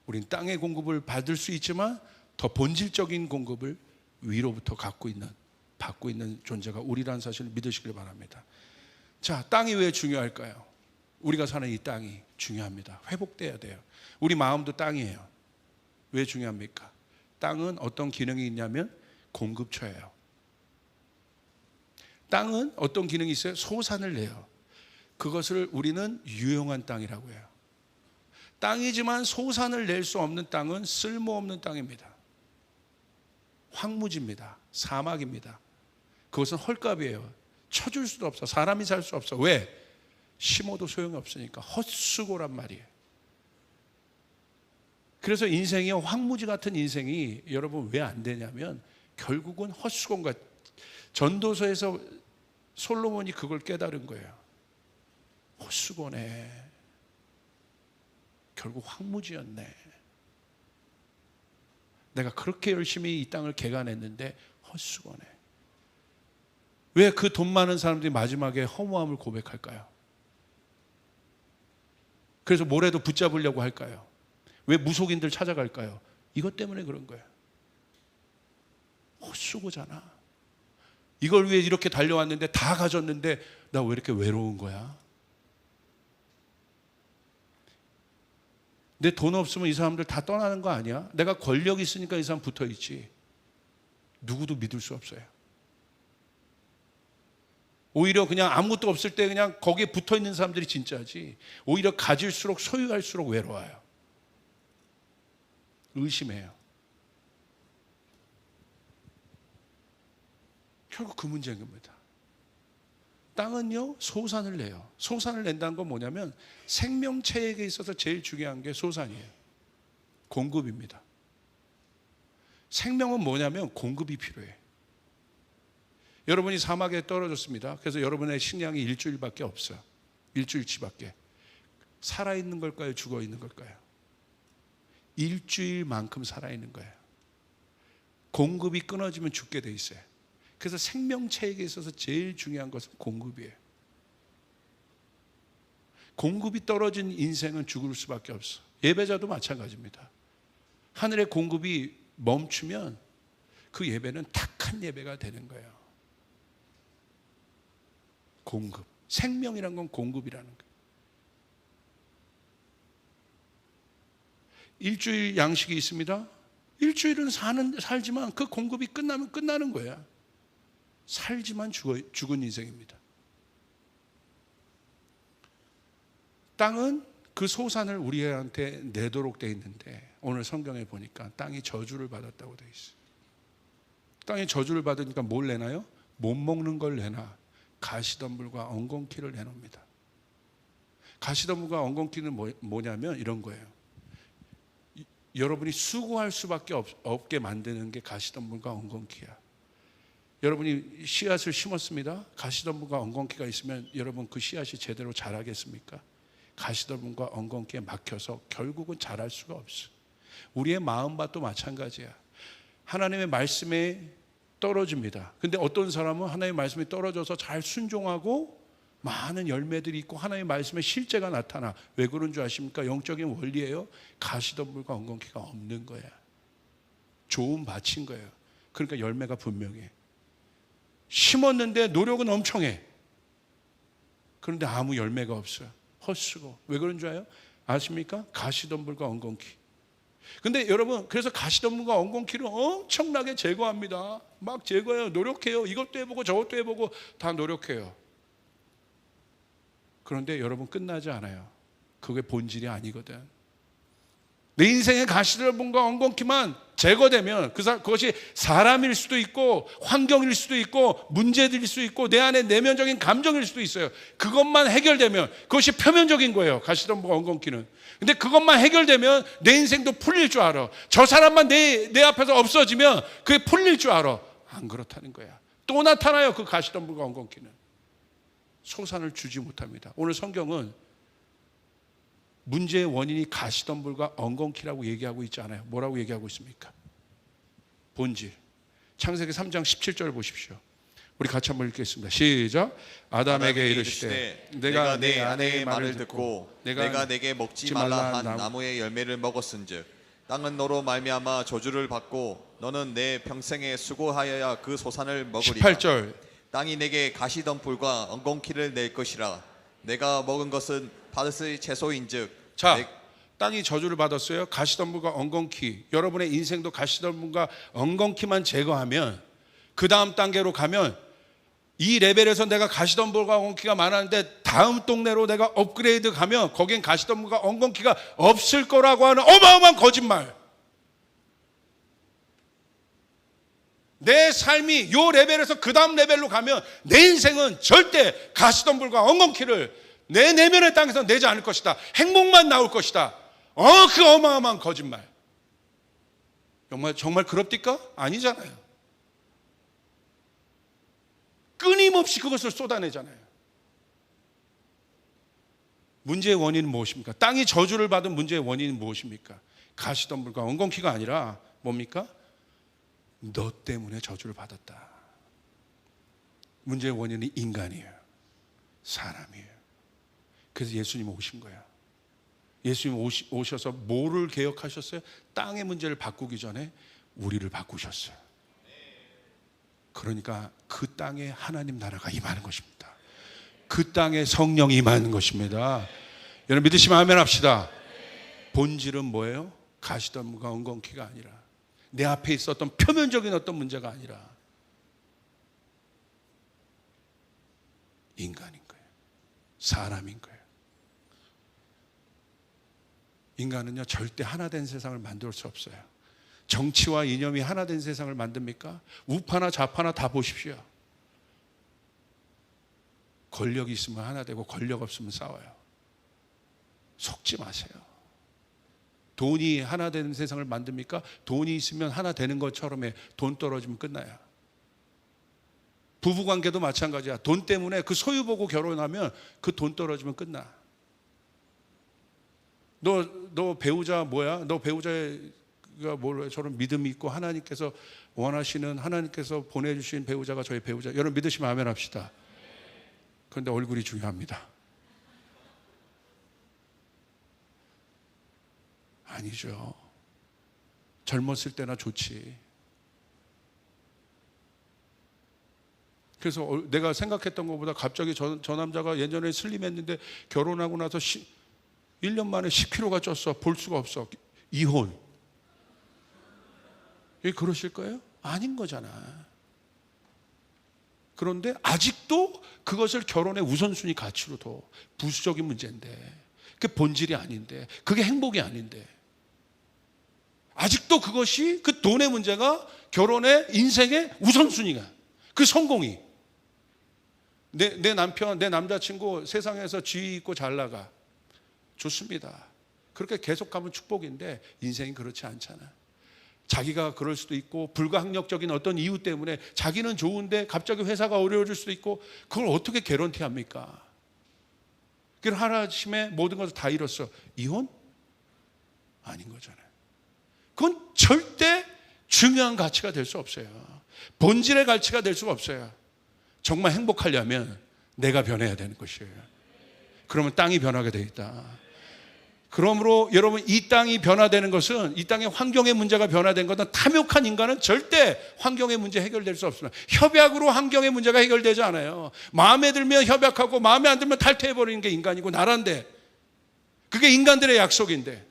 우린 땅의 공급을 받을 수 있지만 더 본질적인 공급을 위로부터 받고 있는 존재가 우리라는 사실을 믿으시길 바랍니다. 자, 땅이 왜 중요할까요? 우리가 사는 이 땅이 중요합니다. 회복돼야 돼요. 우리 마음도 땅이에요. 왜 중요합니까? 땅은 어떤 기능이 있냐면 공급처예요. 땅은 어떤 기능이 있어요? 소산을 내요. 그것을 우리는 유용한 땅이라고 해요. 땅이지만 소산을 낼 수 없는 땅은 쓸모없는 땅입니다. 황무지입니다. 사막입니다. 그것은 헐값이에요. 쳐줄 수도 없어. 사람이 살 수 없어. 왜? 심어도 소용이 없으니까. 헛수고란 말이에요. 그래서 인생이 황무지 같은 인생이 여러분 왜 안 되냐면 결국은 헛수고인 것. 전도서에서 솔로몬이 그걸 깨달은 거예요. 헛수고네. 결국 황무지였네. 내가 그렇게 열심히 이 땅을 개간했는데 헛수고네. 왜 그 돈 많은 사람들이 마지막에 허무함을 고백할까요? 그래서 뭐래도 붙잡으려고 할까요? 왜 무속인들 찾아갈까요? 이것 때문에 그런 거예요. 헛수고잖아. 이걸 위해 이렇게 달려왔는데 다 가졌는데 나 왜 이렇게 외로운 거야? 내 돈 없으면 이 사람들 다 떠나는 거 아니야? 내가 권력 있으니까 이 사람 붙어 있지. 누구도 믿을 수 없어요. 오히려 그냥 아무것도 없을 때 그냥 거기에 붙어 있는 사람들이 진짜지. 오히려 가질수록 소유할수록 외로워요. 의심해요. 결국 그 문제인 겁니다. 땅은요 소산을 내요. 소산을 낸다는 건 뭐냐면 생명체에게 있어서 제일 중요한 게 소산이에요. 공급입니다. 생명은 뭐냐면 공급이 필요해. 여러분이 사막에 떨어졌습니다. 그래서 여러분의 식량이 일주일밖에 없어요. 일주일치밖에. 살아있는 걸까요? 죽어있는 걸까요? 일주일만큼 살아있는 거예요. 공급이 끊어지면 죽게 돼 있어요. 그래서 생명체에게 있어서 제일 중요한 것은 공급이에요. 공급이 떨어진 인생은 죽을 수밖에 없어. 예배자도 마찬가지입니다. 하늘의 공급이 멈추면 그 예배는 탁한 예배가 되는 거예요. 공급. 생명이란 건 공급이라는 거예요. 일주일 양식이 있습니다. 일주일은 살지만 그 공급이 끝나면 끝나는 거야. 살지만 죽은 인생입니다. 땅은 그 소산을 우리한테 내도록 돼 있는데 오늘 성경에 보니까 땅이 저주를 받았다고 돼 있어요. 땅이 저주를 받으니까 뭘 내나요? 못 먹는 걸 내나 가시덤불과 엉겅퀴를 내놓습니다. 가시덤불과 엉겅퀴는 뭐냐면 이런 거예요. 여러분이 수고할 수밖에 없게 만드는 게 가시덤불과 엉겅퀴야. 여러분이 씨앗을 심었습니다. 가시덤불과 엉겅퀴가 있으면 여러분 그 씨앗이 제대로 자라겠습니까? 가시덤불과 엉겅퀴에 막혀서 결국은 자랄 수가 없어. 우리의 마음밭도 마찬가지야. 하나님의 말씀에 떨어집니다. 근데 어떤 사람은 하나님의 말씀에 떨어져서 잘 순종하고 많은 열매들이 있고 하나님의 말씀에 실제가 나타나. 왜 그런 줄 아십니까? 영적인 원리예요. 가시덤불과 엉겅퀴가 없는 거야. 좋은 밭인 거예요. 그러니까 열매가 분명해. 심었는데 노력은 엄청 해. 그런데 아무 열매가 없어요. 헛수고. 왜 그런 줄 아십니까? 가시덤불과 엉겅퀴. 근데 여러분 그래서 가시덤불과 엉겅퀴를 엄청나게 제거합니다. 막 제거해요. 노력해요. 이것도 해보고 저것도 해보고 다 노력해요. 그런데 여러분 끝나지 않아요. 그게 본질이 아니거든. 내 인생의 가시덤불과 엉겅퀴만 제거되면 그것이 사람일 수도 있고 환경일 수도 있고 문제들일 수도 있고 내 안에 내면적인 감정일 수도 있어요. 그것만 해결되면 그것이 표면적인 거예요. 가시덤불과 엉겅퀴는. 근데 그것만 해결되면 내 인생도 풀릴 줄 알아. 저 사람만 내 앞에서 없어지면 그게 풀릴 줄 알아. 안 그렇다는 거야. 또 나타나요. 그 가시덤불과 엉겅퀴는. 소산을 주지 못합니다. 오늘 성경은 문제의 원인이 가시덤불과 엉겅퀴라고 얘기하고 있지 않아요. 뭐라고 얘기하고 있습니까? 본질. 창세기 3장 17절 보십시오. 우리 같이 한번 읽겠습니다. 시작. 아담에게 이르시되 내가 내 아내의 말을 듣고 내가 내게 먹지 말라 한 나무의 열매를 먹었은즉 땅은 너로 말미암아 저주를 받고 너는 내 평생에 수고하여야 그 소산을 먹으리라. 18절. 땅이 내게 가시덤불과 엉겅퀴를 낼 것이라. 내가 먹은 것은 받을 채소인즉. 자, 땅이 저주를 받았어요. 가시덤불과 엉겅퀴. 여러분의 인생도 가시덤불과 엉겅퀴만 제거하면 그 다음 단계로 가면 이 레벨에서 내가 가시덤불과 엉겅퀴가 많았는데 다음 동네로 내가 업그레이드 가면 거긴 가시덤불과 엉겅퀴가 없을 거라고 하는 어마어마한 거짓말. 내 삶이 요 레벨에서 그 다음 레벨로 가면 내 인생은 절대 가시덤불과 엉겅퀴를 내 내면의 땅에서 내지 않을 것이다. 행복만 나올 것이다. 그 어마어마한 거짓말. 정말 그럽니까? 아니잖아요. 끊임없이 그것을 쏟아내잖아요. 문제의 원인은 무엇입니까? 땅이 저주를 받은 문제의 원인은 무엇입니까? 가시덤불과 엉겅퀴가 아니라 뭡니까? 너 때문에 저주를 받았다. 문제의 원인은 인간이에요. 사람이에요. 그래서 예수님 오신 거야. 예수님 오셔서 뭐를 개혁하셨어요? 땅의 문제를 바꾸기 전에 우리를 바꾸셨어요. 그러니까 그 땅에 하나님 나라가 임하는 것입니다. 그 땅에 성령이 임하는 것입니다. 여러분 믿으시면 아멘 합시다. 본질은 뭐예요? 가시덤불과 엉겅퀴가 아니라 내 앞에 있었던 표면적인 어떤 문제가 아니라 인간인 거예요. 사람인 거예요. 인간은요 절대 하나 된 세상을 만들 수 없어요. 정치와 이념이 하나 된 세상을 만듭니까? 우파나 좌파나 다 보십시오. 권력이 있으면 하나 되고 권력 없으면 싸워요. 속지 마세요. 돈이 하나 되는 세상을 만듭니까? 돈이 있으면 하나 되는 것처럼 해. 돈 떨어지면 끝나요. 부부관계도 마찬가지야. 돈 때문에 그 소유 보고 결혼하면 그 돈 떨어지면 끝나. 너 배우자 뭐야? 너 배우자가 뭐래? 저런 믿음이 있고 하나님께서 원하시는 하나님께서 보내주신 배우자가 저희 배우자. 여러분 믿으시면 아멘 합시다. 그런데 얼굴이 중요합니다. 아니죠. 젊었을 때나 좋지. 그래서 내가 생각했던 것보다 갑자기 저 남자가 예전에 슬림했는데 결혼하고 나서 1년 만에 10kg가 쪘어. 볼 수가 없어. 이혼. 그러실 거예요? 아닌 거잖아. 그런데 아직도 그것을 결혼의 우선순위 가치로 둬. 부수적인 문제인데 그게 본질이 아닌데 그게 행복이 아닌데 아직도 그것이 그 돈의 문제가 결혼의 인생의 우선순위가 그 성공이 내 남편 내 남자친구 세상에서 지위 있고 잘 나가 좋습니다. 그렇게 계속 가면 축복인데 인생이 그렇지 않잖아. 자기가 그럴 수도 있고 불가항력적인 어떤 이유 때문에 자기는 좋은데 갑자기 회사가 어려워질 수도 있고 그걸 어떻게 개런티합니까? 그걸 하루아침에 모든 것을 다 잃었어. 이혼? 아닌 거잖아요. 그건 절대 중요한 가치가 될 수 없어요. 본질의 가치가 될 수가 없어요. 정말 행복하려면 내가 변해야 되는 것이에요. 그러면 땅이 변하게 돼 있다. 그러므로 여러분 이 땅이 변화되는 것은 이 땅의 환경의 문제가 변화된 것은 탐욕한 인간은 절대 환경의 문제 해결될 수 없습니다. 협약으로 환경의 문제가 해결되지 않아요. 마음에 들면 협약하고 마음에 안 들면 탈퇴해버리는 게 인간이고 나라인데 그게 인간들의 약속인데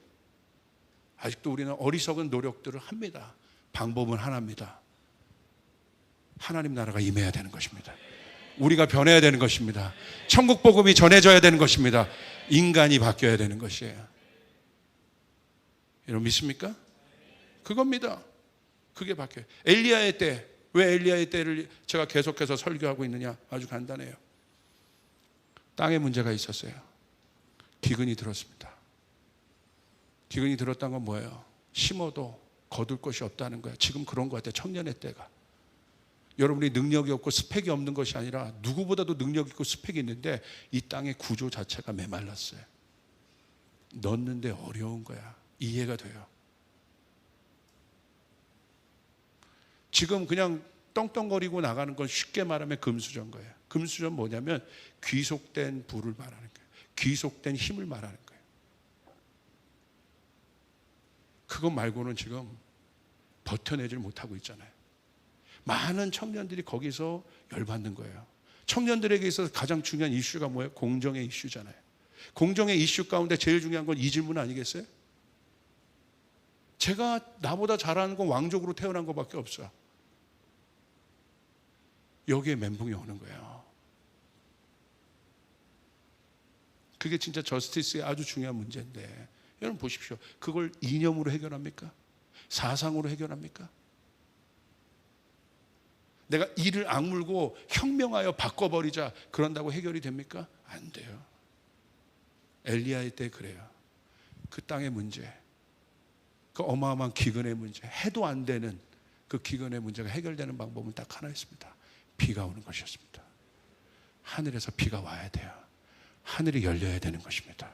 아직도 우리는 어리석은 노력들을 합니다. 방법은 하나입니다. 하나님 나라가 임해야 되는 것입니다. 우리가 변해야 되는 것입니다. 천국 복음이 전해져야 되는 것입니다. 인간이 바뀌어야 되는 것이에요. 여러분 믿습니까? 그겁니다. 그게 바뀌어요. 엘리야의 때, 왜 엘리야의 때를 제가 계속해서 설교하고 있느냐? 아주 간단해요. 땅에 문제가 있었어요. 기근이 들었습니다. 기근이 들었다는 건 뭐예요? 심어도 거둘 것이 없다는 거예요. 지금 그런 것 같아요. 청년의 때가. 여러분이 능력이 없고 스펙이 없는 것이 아니라 누구보다도 능력 있고 스펙이 있는데 이 땅의 구조 자체가 메말랐어요. 넣는데 어려운 거야. 이해가 돼요. 지금 그냥 떵떵거리고 나가는 건 쉽게 말하면 금수저인 거예요. 금수저는 뭐냐면 귀속된 부를 말하는 거예요. 귀속된 힘을 말하는 거예요. 그거 말고는 지금 버텨내질 못하고 있잖아요. 많은 청년들이 거기서 열받는 거예요. 청년들에게 있어서 가장 중요한 이슈가 뭐예요? 공정의 이슈잖아요. 공정의 이슈 가운데 제일 중요한 건 이 질문 아니겠어요? 제가 나보다 잘하는 건 왕족으로 태어난 것밖에 없어요. 여기에 멘붕이 오는 거예요. 그게 진짜 저스티스의 아주 중요한 문제인데, 여러분 보십시오. 그걸 이념으로 해결합니까? 사상으로 해결합니까? 내가 이를 악물고 혁명하여 바꿔버리자 그런다고 해결이 됩니까? 안 돼요. 엘리야의 때 그래요. 그 땅의 문제, 그 어마어마한 기근의 문제, 해도 안 되는 그 기근의 문제가 해결되는 방법은 딱 하나 있습니다. 비가 오는 것이었습니다. 하늘에서 비가 와야 돼요. 하늘이 열려야 되는 것입니다.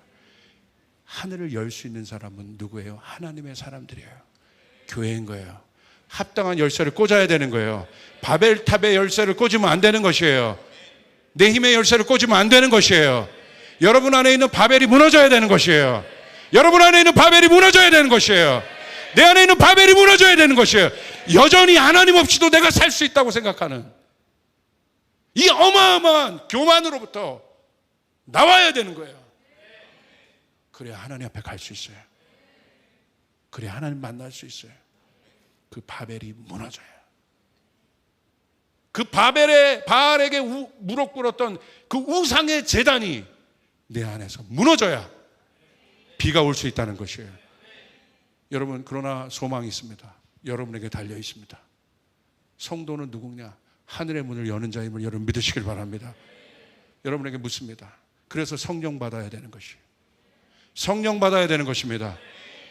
하늘을 열 수 있는 사람은 누구예요? 하나님의 사람들이에요. 교회인 거예요. 합당한 열쇠를 꽂아야 되는 거예요. 바벨탑의 열쇠를 꽂으면 안 되는 것이에요. 내 힘의 열쇠를 꽂으면 안 되는 것이에요. 여러분 안에 있는 바벨이 무너져야 되는 것이에요. 여러분 안에 있는 바벨이 무너져야 되는 것이에요. 내 안에 있는 바벨이 무너져야 되는 것이에요. 여전히 하나님 없이도 내가 살 수 있다고 생각하는 이 어마어마한 교만으로부터 나와야 되는 거예요. 그래야 하나님 앞에 갈 수 있어요. 그래야 하나님 만날 수 있어요. 그 바벨이 무너져요. 그 바알에게 무릎 꿇었던 그 우상의 제단이 내 안에서 무너져야 비가 올 수 있다는 것이에요. 여러분, 그러나 소망이 있습니다. 여러분에게 달려 있습니다. 성도는 누구냐? 하늘의 문을 여는 자임을 여러분 믿으시길 바랍니다. 여러분에게 묻습니다. 그래서 성령 받아야 되는 것이에요. 성령 받아야 되는 것입니다.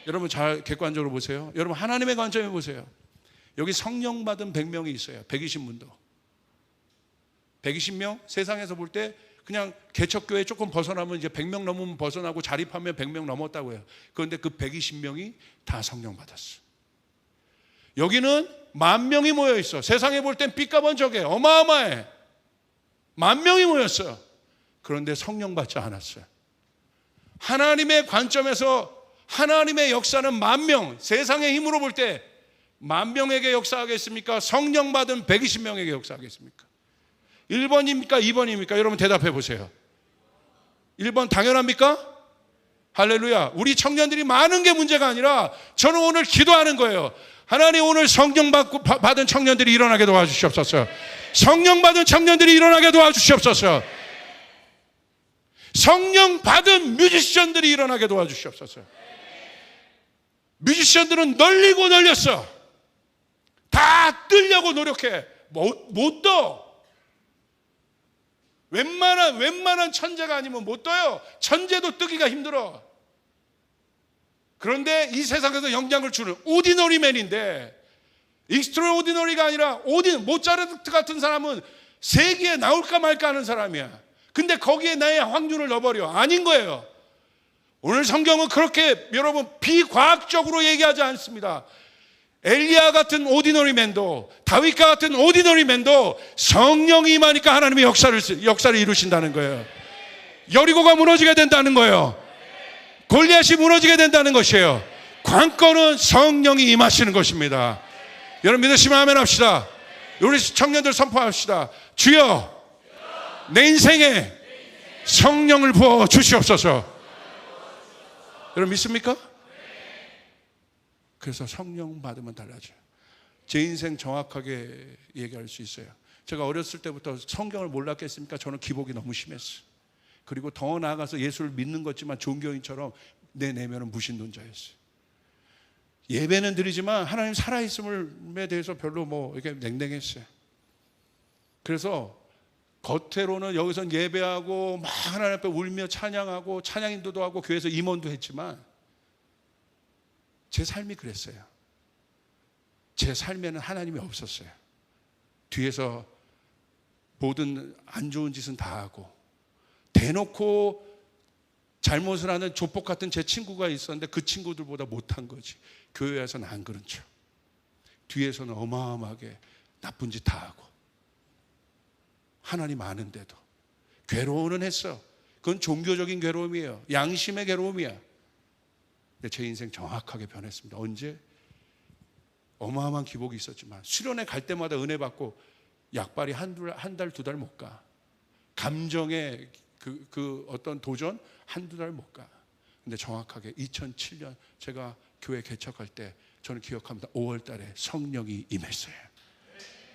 여러분 잘 객관적으로 보세요. 여러분 하나님의 관점에 보세요. 여기 성령 받은 100명이 있어요. 120문도. 120명? 세상에서 볼 때 그냥 개척교회 조금 벗어나면 이제 100명 넘으면 벗어나고 자립하면 100명 넘었다고 해요. 그런데 그 120명이 다 성령 받았어. 여기는 10,000명이 모여 있어. 세상에 볼 땐 삐까번쩍해. 어마어마해. 10,000명이 모였어. 그런데 성령 받지 않았어요. 하나님의 관점에서 하나님의 역사는 10,000명, 세상의 힘으로 볼 때 10,000명에게 역사하겠습니까? 성령 받은 120명에게 역사하겠습니까? 1번입니까? 2번입니까? 여러분 대답해 보세요. 1번 당연합니까? 할렐루야. 우리 청년들이 많은 게 문제가 아니라 저는 오늘 기도하는 거예요. 하나님, 오늘 성령 받은 청년들이 일어나게 도와주시옵소서. 성령 받은 청년들이 일어나게 도와주시옵소서. 성령 받은 뮤지션들이 일어나게 도와주시옵소서. 뮤지션들은 널리고 널렸어. 다 뜨려고 노력해. 못 떠. 웬만한 천재가 아니면 못 떠요. 천재도 뜨기가 힘들어. 그런데 이 세상에서 영향을 주는 오디너리맨인데, 익스트라오디너리가 아니라 모차르트 같은 사람은 세계에 나올까 말까 하는 사람이야. 근데 거기에 나의 확률을 넣어버려. 아닌 거예요. 오늘 성경은 그렇게 여러분 비과학적으로 얘기하지 않습니다. 엘리야 같은 오디너리맨도, 다윗과 같은 오디너리맨도 성령이 임하니까 하나님의 역사를 이루신다는 거예요. 여리고가 무너지게 된다는 거예요. 골리앗이 무너지게 된다는 것이에요. 관건은 성령이 임하시는 것입니다. 여러분 믿으시면 아멘 합시다. 우리 청년들 선포합시다. 주여, 내 인생에 성령을 부어 주시옵소서. 여러분 믿습니까? 그래서 성령 받으면 달라져요. 제 인생 정확하게 얘기할 수 있어요. 제가 어렸을 때부터 성경을 몰랐겠습니까? 저는 기복이 너무 심했어요. 그리고 더 나아가서 예수를 믿는 것지만 종교인처럼 내 내면은 무신론자였어요. 예배는 드리지만 하나님 살아있음에 대해서 별로 이렇게 냉랭했어요. 그래서 겉으로는 여기선 예배하고 막 하나님 앞에 울며 찬양하고 찬양 인도도 하고 교회에서 임원도 했지만 제 삶이 그랬어요. 제 삶에는 하나님이 없었어요. 뒤에서 모든 안 좋은 짓은 다 하고 대놓고 잘못을 하는 조폭 같은 제 친구가 있었는데 그 친구들보다 못한 거지. 교회에서는 안 그런 척. 뒤에서는 어마어마하게 나쁜 짓 다 하고 하나님 아는데도 괴로워는 했어. 그건 종교적인 괴로움이에요. 양심의 괴로움이야. 근데 제 인생 정확하게 변했습니다. 언제? 어마어마한 기복이 있었지만 수련회 갈 때마다 은혜 받고 약발이 한 달, 두 달 못 가. 감정의 그 어떤 도전 한두 달 못 가. 근데 정확하게 2007년 제가 교회 개척할 때 저는 기억합니다. 5월 달에 성령이 임했어요.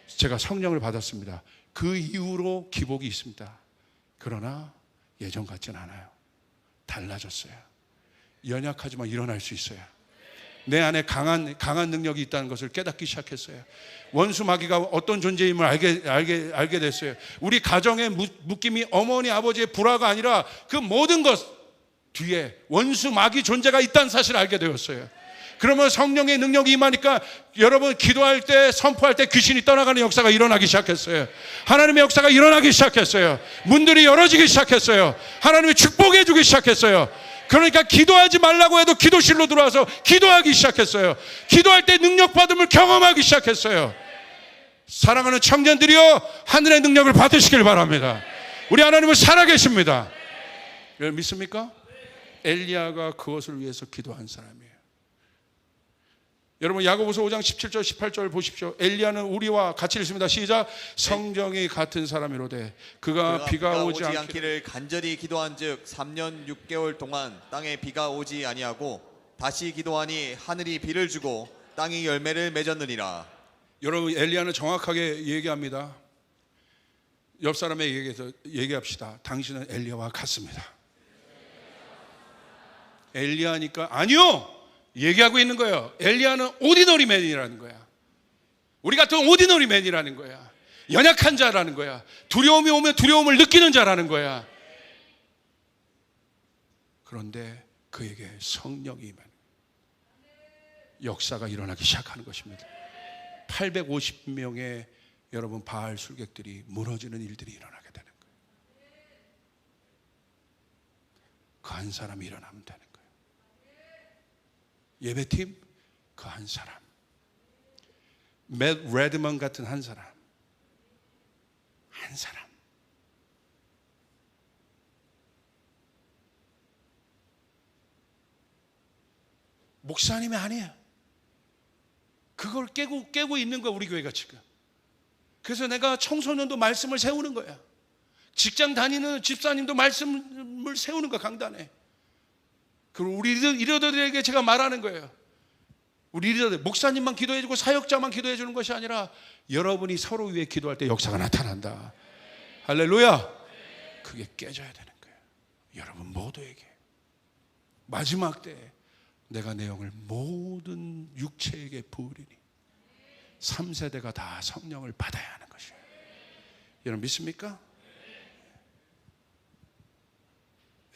제가 성령을 받았습니다. 그 이후로 기복이 있습니다. 그러나 예전 같진 않아요. 달라졌어요. 연약하지만 일어날 수 있어요. 내 안에 강한 능력이 있다는 것을 깨닫기 시작했어요. 원수 마귀가 어떤 존재임을 알게 됐어요. 우리 가정의 묶임이 어머니 아버지의 불화가 아니라 그 모든 것 뒤에 원수 마귀 존재가 있다는 사실을 알게 되었어요. 그러면 성령의 능력이 임하니까 여러분 기도할 때 선포할 때 귀신이 떠나가는 역사가 일어나기 시작했어요. 하나님의 역사가 일어나기 시작했어요. 문들이 열어지기 시작했어요. 하나님이 축복해 주기 시작했어요. 그러니까 기도하지 말라고 해도 기도실로 들어와서 기도하기 시작했어요. 기도할 때 능력 받음을 경험하기 시작했어요. 사랑하는 청년들이여, 하늘의 능력을 받으시길 바랍니다. 우리 하나님은 살아계십니다. 믿습니까? 엘리야가 그것을 위해서 기도한 사람이에요. 여러분 야고보서 5장 17절 18절 보십시오. 엘리야는 우리와 같이 읽습니다. 시작. 성정이 같은 사람이로되 그가 비가 오지 않기를 간절히 기도한즉 3년 6개월 동안 땅에 비가 오지 아니하고 다시 기도하니 하늘이 비를 주고 땅이 열매를 맺었느니라. 여러분 엘리야는 정확하게 얘기합니다. 옆 사람에게 얘기합시다. 당신은 엘리야와 같습니다. 엘리야니까 아니요, 얘기하고 있는 거예요. 엘리야는 오디너리 맨이라는 거야. 우리 같은 오디너리 맨이라는 거야. 연약한 자라는 거야. 두려움이 오면 두려움을 느끼는 자라는 거야. 그런데 그에게 성령이 임하는 역사가 일어나기 시작하는 것입니다. 850명의 여러분 바알 술객들이 무너지는 일들이 일어나게 되는 거예요. 그 한 사람이 일어나면 되는 거예요. 예배팀 그 한 사람, 맷 레드먼 같은 한 사람, 한 사람. 목사님이 아니에요. 그걸 깨고 있는 거야 우리 교회가 지금. 그래서 내가 청소년도 말씀을 세우는 거야. 직장 다니는 집사님도 말씀을 세우는 거야 강단에. 그리고 우리 리더들에게 제가 말하는 거예요. 우리 리더들, 목사님만 기도해주고 사역자만 기도해주는 것이 아니라 여러분이 서로 위해 기도할 때 역사가 나타난다. 할렐루야. 그게 깨져야 되는 거예요. 여러분 모두에게. 마지막 때에 내가 내 영을 모든 육체에게 부으리니 3세대가 다 성령을 받아야 하는 것이에요. 여러분 믿습니까?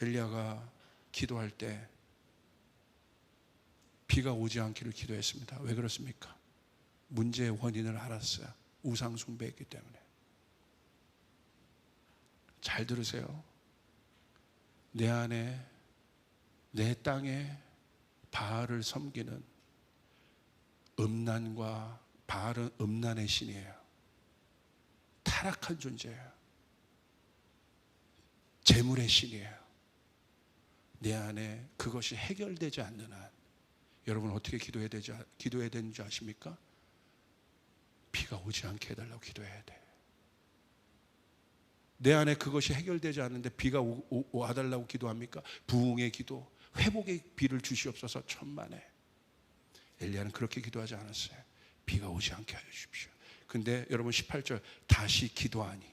엘리야가 기도할 때 비가 오지 않기를 기도했습니다. 왜 그렇습니까? 문제의 원인을 알았어요. 우상 숭배했기 때문에. 잘 들으세요. 내 안에, 내 땅에 바알을 섬기는 음란과 바알은 음란의 신이에요. 타락한 존재예요. 재물의 신이에요. 내 안에 그것이 해결되지 않는 한 여러분 어떻게 기도해야 되는지 아십니까? 비가 오지 않게 해달라고 기도해야 돼. 내 안에 그것이 해결되지 않는데 비가 와달라고 기도합니까? 부흥의 기도, 회복의 비를 주시옵소서. 천만에. 엘리야는 그렇게 기도하지 않았어요. 비가 오지 않게 하여 주십시오. 근데 여러분 18절 다시 기도하니,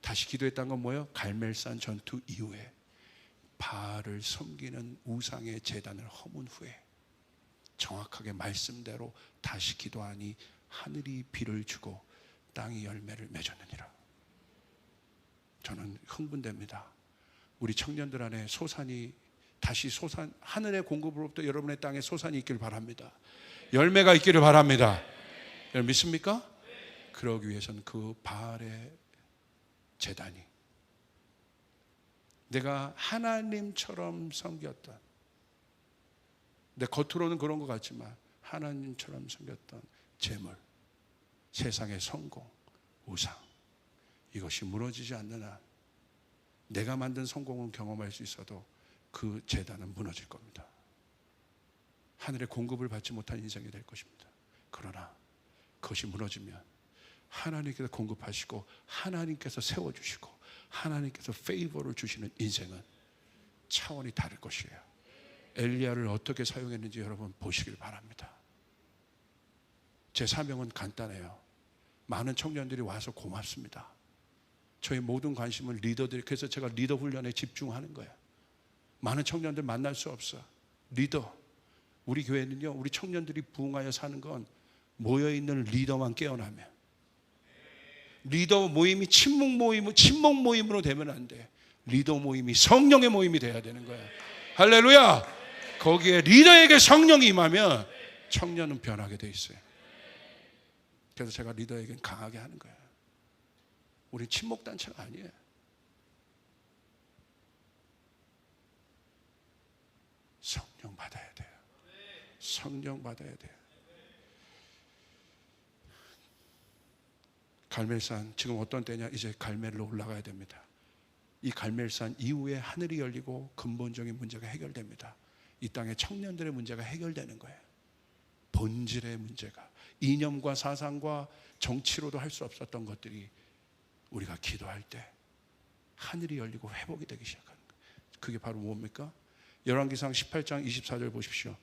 다시 기도했다는 건 뭐예요? 갈멜산 전투 이후에 바알을 섬기는 우상의 제단을 허문 후에 정확하게 말씀대로 다시 기도하니 하늘이 비를 주고 땅이 열매를 맺었느니라. 저는 흥분됩니다. 우리 청년들 안에 소산이 다시 하늘의 공급으로부터 여러분의 땅에 소산이 있기를 바랍니다. 열매가 있기를 바랍니다. 여러분 믿습니까? 그러기 위해서는 그 바알의 제단이 내가 하나님처럼 섬겼던, 내 겉으로는 그런 것 같지만 하나님처럼 섬겼던 재물, 세상의 성공, 우상, 이것이 무너지지 않는 한 내가 만든 성공은 경험할 수 있어도 그 재단은 무너질 겁니다. 하늘의 공급을 받지 못한 인생이 될 것입니다. 그러나 그것이 무너지면 하나님께서 공급하시고 하나님께서 세워주시고 하나님께서 페이버를 주시는 인생은 차원이 다를 것이에요. 엘리야를 어떻게 사용했는지 여러분 보시길 바랍니다. 제 사명은 간단해요. 많은 청년들이 와서 고맙습니다. 저희 모든 관심은 리더들이, 그래서 제가 리더 훈련에 집중하는 거예요. 많은 청년들 만날 수 없어. 리더, 우리 교회는요, 우리 청년들이 부흥하여 사는 건 모여있는 리더만 깨어나면, 리더 모임이 친목 모임으로 되면 안 돼. 리더 모임이 성령의 모임이 돼야 되는 거예요. 할렐루야. 거기에 리더에게 성령이 임하면 청년은 변하게 돼 있어요. 그래서 제가 리더에겐 강하게 하는 거예요. 우리 친목단체가 아니에요. 성령 받아야 돼요. 성령 받아야 돼요. 갈멜산, 지금 어떤 때냐? 이제 갈멜로 올라가야 됩니다. 이 갈멜산 이후에 하늘이 열리고 근본적인 문제가 해결됩니다. 이 땅의 청년들의 문제가 해결되는 거예요. 본질의 문제가, 이념과 사상과 정치로도 할 수 없었던 것들이 우리가 기도할 때 하늘이 열리고 회복이 되기 시작하는 거예요. 그게 바로 뭡니까? 열왕기상 18장 24절 보십시오.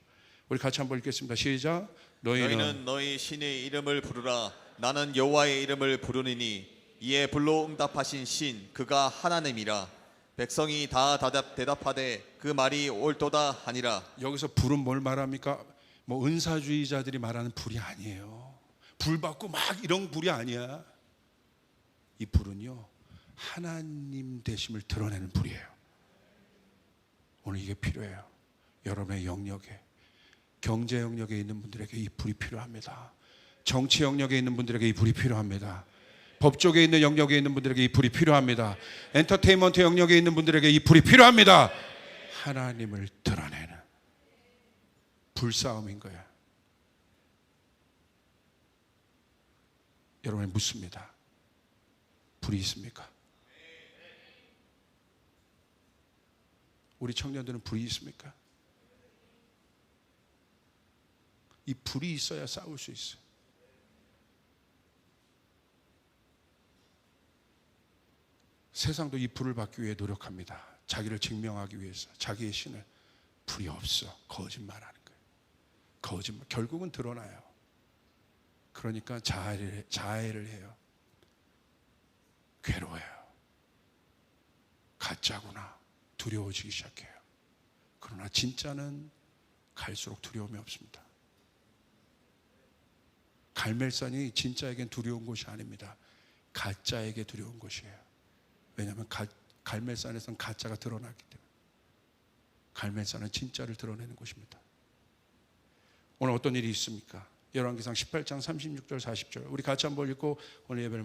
우리 같이 한번 읽겠습니다. 시작. 너희는 너희 신의 이름을 부르라. 나는 여호와의 이름을 부르니니 이에 불로 응답하신 신 그가 하나님이라. 백성이 다 대답하되 그 말이 옳도다 하니라. 여기서 불은 뭘 말합니까? 뭐 은사주의자들이 말하는 불이 아니에요. 불 받고 막 이런 불이 아니야. 이 불은요, 하나님 되심을 드러내는 불이에요. 오늘 이게 필요해요. 여러분의 영역에, 경제 영역에 있는 분들에게 이 불이 필요합니다. 정치 영역에 있는 분들에게 이 불이 필요합니다. 법조계에 있는 영역에 있는 분들에게 이 불이 필요합니다. 엔터테인먼트 영역에 있는 분들에게 이 불이 필요합니다. 하나님을 드러내는 불싸움인 거예요. 여러분이 묻습니다. 불이 있습니까? 우리 청년들은 불이 있습니까? 이 불이 있어야 싸울 수 있어요. 세상도 이 불을 받기 위해 노력합니다. 자기를 증명하기 위해서. 자기의 신을. 불이 없어. 거짓말하는 거예요. 거짓말. 결국은 드러나요. 그러니까 자해를 해요. 괴로워요. 가짜구나. 두려워지기 시작해요. 그러나 진짜는 갈수록 두려움이 없습니다. 갈멜산이 진짜에겐 두려운 곳이 아닙니다. 가짜에게 두려운 곳이에요. 왜냐하면 갈멜산에서는 가짜가 드러나기 때문에. 갈멜산은 진짜를 드러내는 곳입니다. 오늘 어떤 일이 있습니까? 열왕기상 18장 36절 40절 우리 같이 한번 읽고 오늘 예배를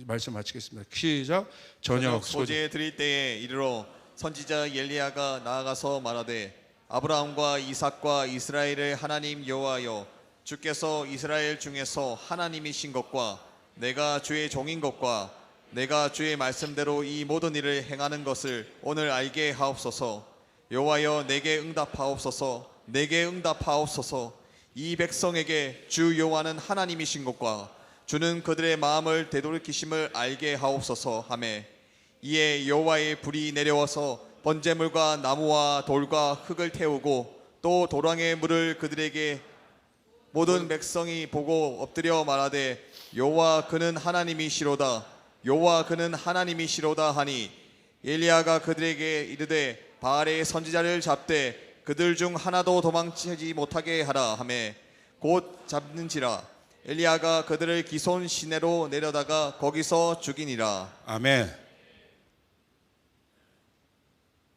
말씀 마치겠습니다. 시작. 저녁 소재 드릴 때에 이르러 선지자 엘리야가 나아가서 말하되 아브라함과 이삭과 이스라엘의 하나님 여호와여, 주께서 이스라엘 중에서 하나님이신 것과 내가 주의 종인 것과 내가 주의 말씀대로 이 모든 일을 행하는 것을 오늘 알게 하옵소서. 여호와여, 내게 응답하옵소서. 내게 응답하옵소서. 이 백성에게 주 여호와는 하나님이신 것과 주는 그들의 마음을 되돌이키심을 알게 하옵소서 하매, 이에 여호와의 불이 내려와서 번제물과 나무와 돌과 흙을 태우고 또 도랑의 물을 그들에게 모든 백성이 보고 엎드려 말하되 여호와 그는 하나님이시로다. 여호와 그는 하나님이시로다 하니, 엘리야가 그들에게 이르되 바알의 선지자를 잡되 그들 중 하나도 도망치지 못하게 하라 하매 곧 잡는지라. 엘리야가 그들을 기손 시내로 내려다가 거기서 죽이니라. 아멘.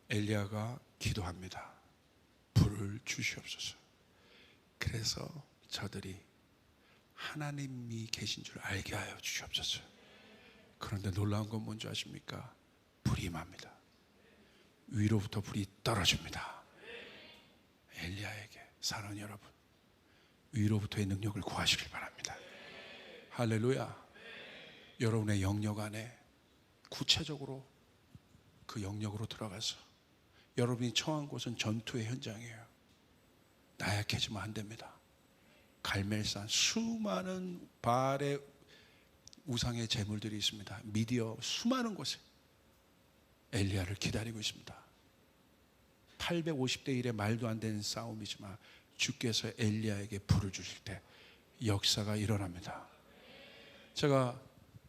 엘리야가 기도합니다. 불을 주시옵소서. 그래서 저들이 하나님이 계신 줄 알게 하여 주시옵소서. 그런데 놀라운 건 뭔지 아십니까? 불이 임합니다. 위로부터 불이 떨어집니다. 엘리야에게. 사랑하는 여러분, 위로부터의 능력을 구하시길 바랍니다. 할렐루야. 여러분의 영역 안에 구체적으로 그 영역으로 들어가서, 여러분이 처한 곳은 전투의 현장이에요. 나약해지면 안 됩니다. 갈멜산 수많은 바알의 우상의 제물들이 있습니다. 미디어 수많은 곳에 엘리야를 기다리고 있습니다. 850대 1의 말도 안 되는 싸움이지만 주께서 엘리야에게 불을 주실 때 역사가 일어납니다. 제가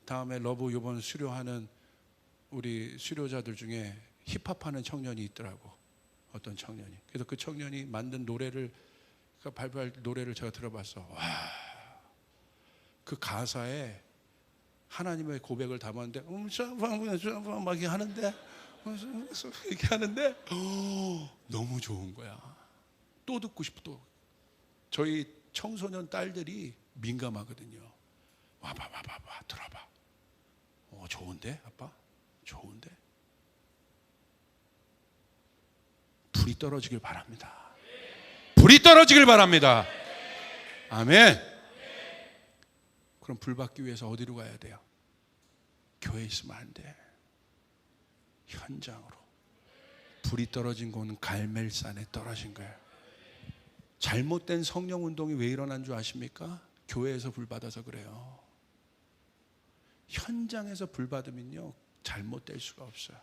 다음에 러브 이번 수료하는 우리 수료자들 중에 힙합하는 청년이 있더라고. 어떤 청년이. 그래서 그 청년이 만든 노래를, 그 발표할 노래를 제가 들어봤어. 와, 그 가사에 하나님의 고백을 담았는데 막 이렇게 하는데 이렇게 하는데 너무 좋은 거야. 또 듣고 싶어. 또 저희 청소년 딸들이 민감하거든요. 와봐 들어봐. 좋은데 아빠? 좋은데? 불이 떨어지길 바랍니다. 불이 떨어지길 바랍니다. 아멘. 그럼 불 받기 위해서 어디로 가야 돼요? 교회에 있으면 안 돼. 현장으로. 불이 떨어진 곳은 갈멜산에 떨어진 거예요. 잘못된 성령 운동이 왜 일어난 줄 아십니까? 교회에서 불 받아서 그래요. 현장에서 불 받으면요 잘못될 수가 없어요.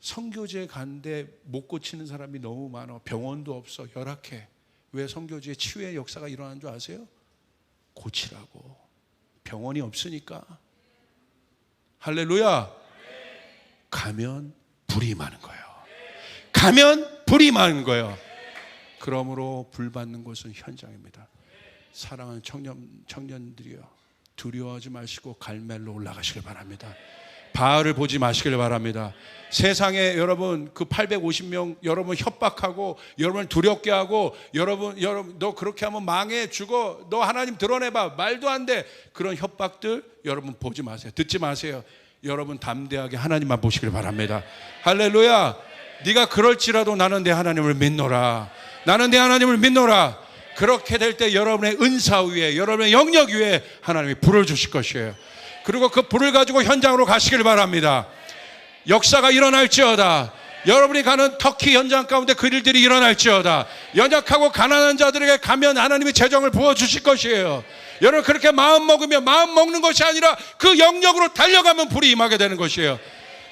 선교지에 가는데 못 고치는 사람이 너무 많아. 병원도 없어. 열악해. 왜 선교지에 치유의 역사가 일어나는 줄 아세요? 고치라고. 병원이 없으니까. 할렐루야. 가면 불이 임하는 거예요. 가면 불이 임하는 거예요. 그러므로 불 받는 곳은 현장입니다. 사랑하는 청년들이요, 두려워하지 마시고 갈멜로 올라가시길 바랍니다. 바알을 보지 마시길 바랍니다. 세상에 여러분 그 850명 여러분 협박하고 여러분을 두렵게 하고 여러분 너 그렇게 하면 망해 죽어, 너 하나님 드러내봐, 말도 안 돼, 그런 협박들 여러분 보지 마세요. 듣지 마세요. 여러분 담대하게 하나님만 보시길 바랍니다. 할렐루야. 네가 그럴지라도 나는 내 하나님을 믿노라. 나는 내 하나님을 믿노라. 그렇게 될 때 여러분의 은사 위에, 여러분의 영역 위에 하나님이 불을 주실 것이에요. 그리고 그 불을 가지고 현장으로 가시길 바랍니다. 역사가 일어날지어다. 여러분이 가는 터키 현장 가운데 그 일들이 일어날지어다. 연약하고 가난한 자들에게 가면 하나님이 재정을 부어주실 것이에요. 여러분 그렇게 마음 먹으면, 마음 먹는 것이 아니라 그 영역으로 달려가면 불이 임하게 되는 것이에요.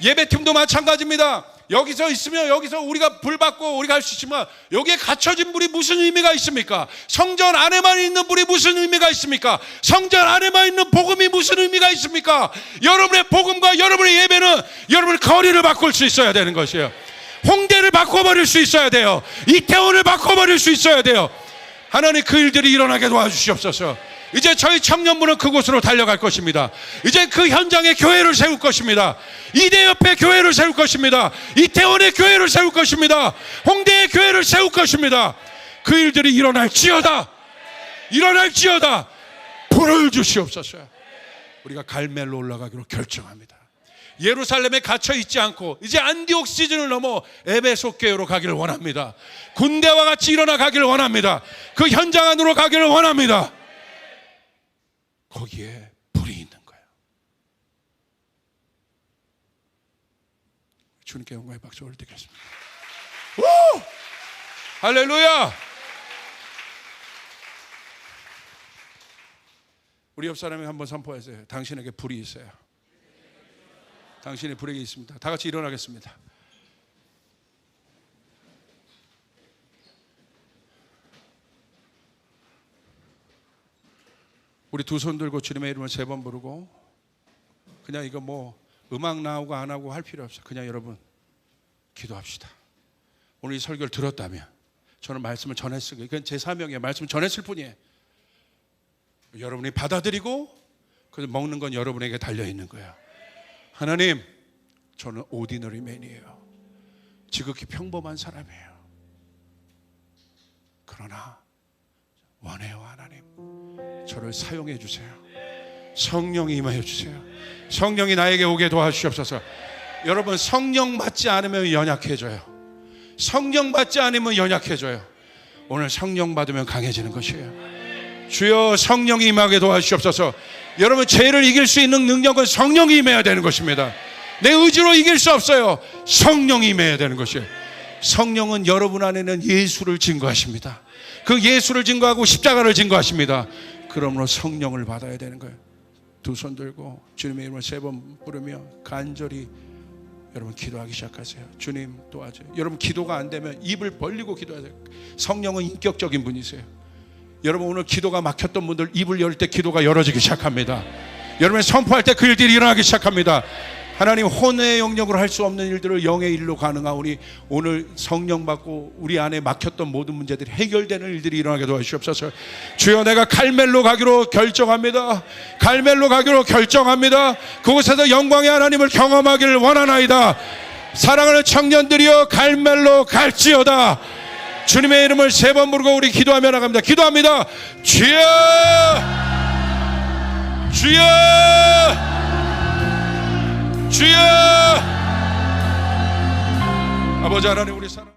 예배팀도 마찬가지입니다. 여기서 있으면 여기서 우리가 불 받고 우리가 할 수 있지만 여기에 갇혀진 불이 무슨 의미가 있습니까? 성전 안에만 있는 불이 무슨 의미가 있습니까? 성전 안에만 있는 복음이 무슨 의미가 있습니까? 여러분의 복음과 여러분의 예배는 여러분의 거리를 바꿀 수 있어야 되는 것이에요. 홍대를 바꿔버릴 수 있어야 돼요. 이태원을 바꿔버릴 수 있어야 돼요. 하나님 그 일들이 일어나게 도와주시옵소서. 이제 저희 청년부는 그곳으로 달려갈 것입니다. 이제 그 현장에 교회를 세울 것입니다. 이대 옆에 교회를 세울 것입니다. 이태원에 교회를 세울 것입니다. 홍대에 교회를 세울 것입니다. 그 일들이 일어날지어다. 일어날지어다. 불을 주시옵소서. 우리가 갈멜로 올라가기로 결정합니다. 예루살렘에 갇혀 있지 않고 이제 안디옥 시즌을 넘어 에베소 교회로 가기를 원합니다. 군대와 같이 일어나 가기를 원합니다. 그 현장 안으로 가기를 원합니다. 거기에 불이 있는 거예요. 주님께 영광의 박수 올리겠습니다. 오! 할렐루야! 우리 옆 사람이 한번 선포하세요. 당신에게 불이 있어요. 당신의 불에게 있습니다. 다 같이 일어나겠습니다. 우리 두 손 들고 주님의 이름을 3번 부르고, 그냥 이거 뭐 음악 나오고 안 하고 할 필요 없어요. 그냥 여러분 기도합시다. 오늘 이 설교를 들었다면 저는 말씀을 전했을 거예요. 이건 제 사명이에요. 말씀을 전했을 뿐이에요. 여러분이 받아들이고 그래서 먹는 건 여러분에게 달려있는 거예요. 하나님, 저는 오디너리 맨이에요. 지극히 평범한 사람이에요. 그러나 원해요. 하나님, 저를 사용해 주세요. 성령이 임하여 주세요. 성령이 나에게 오게 도와주시옵소서. 여러분, 성령 받지 않으면 연약해져요. 성령 받지 않으면 연약해져요. 오늘 성령 받으면 강해지는 것이에요. 주여, 성령이 임하게 도와주시옵소서. 여러분, 죄를 이길 수 있는 능력은 성령이 임해야 되는 것입니다. 내 의지로 이길 수 없어요. 성령이 임해야 되는 것이에요. 성령은 여러분 안에는 예수를 증거하십니다. 그 예수를 증거하고 십자가를 증거하십니다. 그러므로 성령을 받아야 되는 거예요. 두 손 들고 주님의 이름을 3번 부르며 간절히 여러분 기도하기 시작하세요. 주님 도와줘요. 여러분 기도가 안 되면 입을 벌리고 기도하세요. 성령은 인격적인 분이세요. 여러분 오늘 기도가 막혔던 분들 입을 열 때 기도가 열어지기 시작합니다. 여러분이 선포할 때 그 일들이 일어나기 시작합니다. 하나님 혼의 영역으로 할 수 없는 일들을 영의 일로 가능하오니 오늘 성령 받고 우리 안에 막혔던 모든 문제들이 해결되는 일들이 일어나게 도와주시옵소서. 주여 내가 갈멜로 가기로 결정합니다. 갈멜로 가기로 결정합니다. 그곳에서 영광의 하나님을 경험하기를 원하나이다. 사랑하는 청년들이여 갈멜로 갈지어다. 주님의 이름을 3번 부르고 우리 기도하며 나갑니다. 기도합니다. 주여 주여 주여. 아버지 하나님 우리 사랑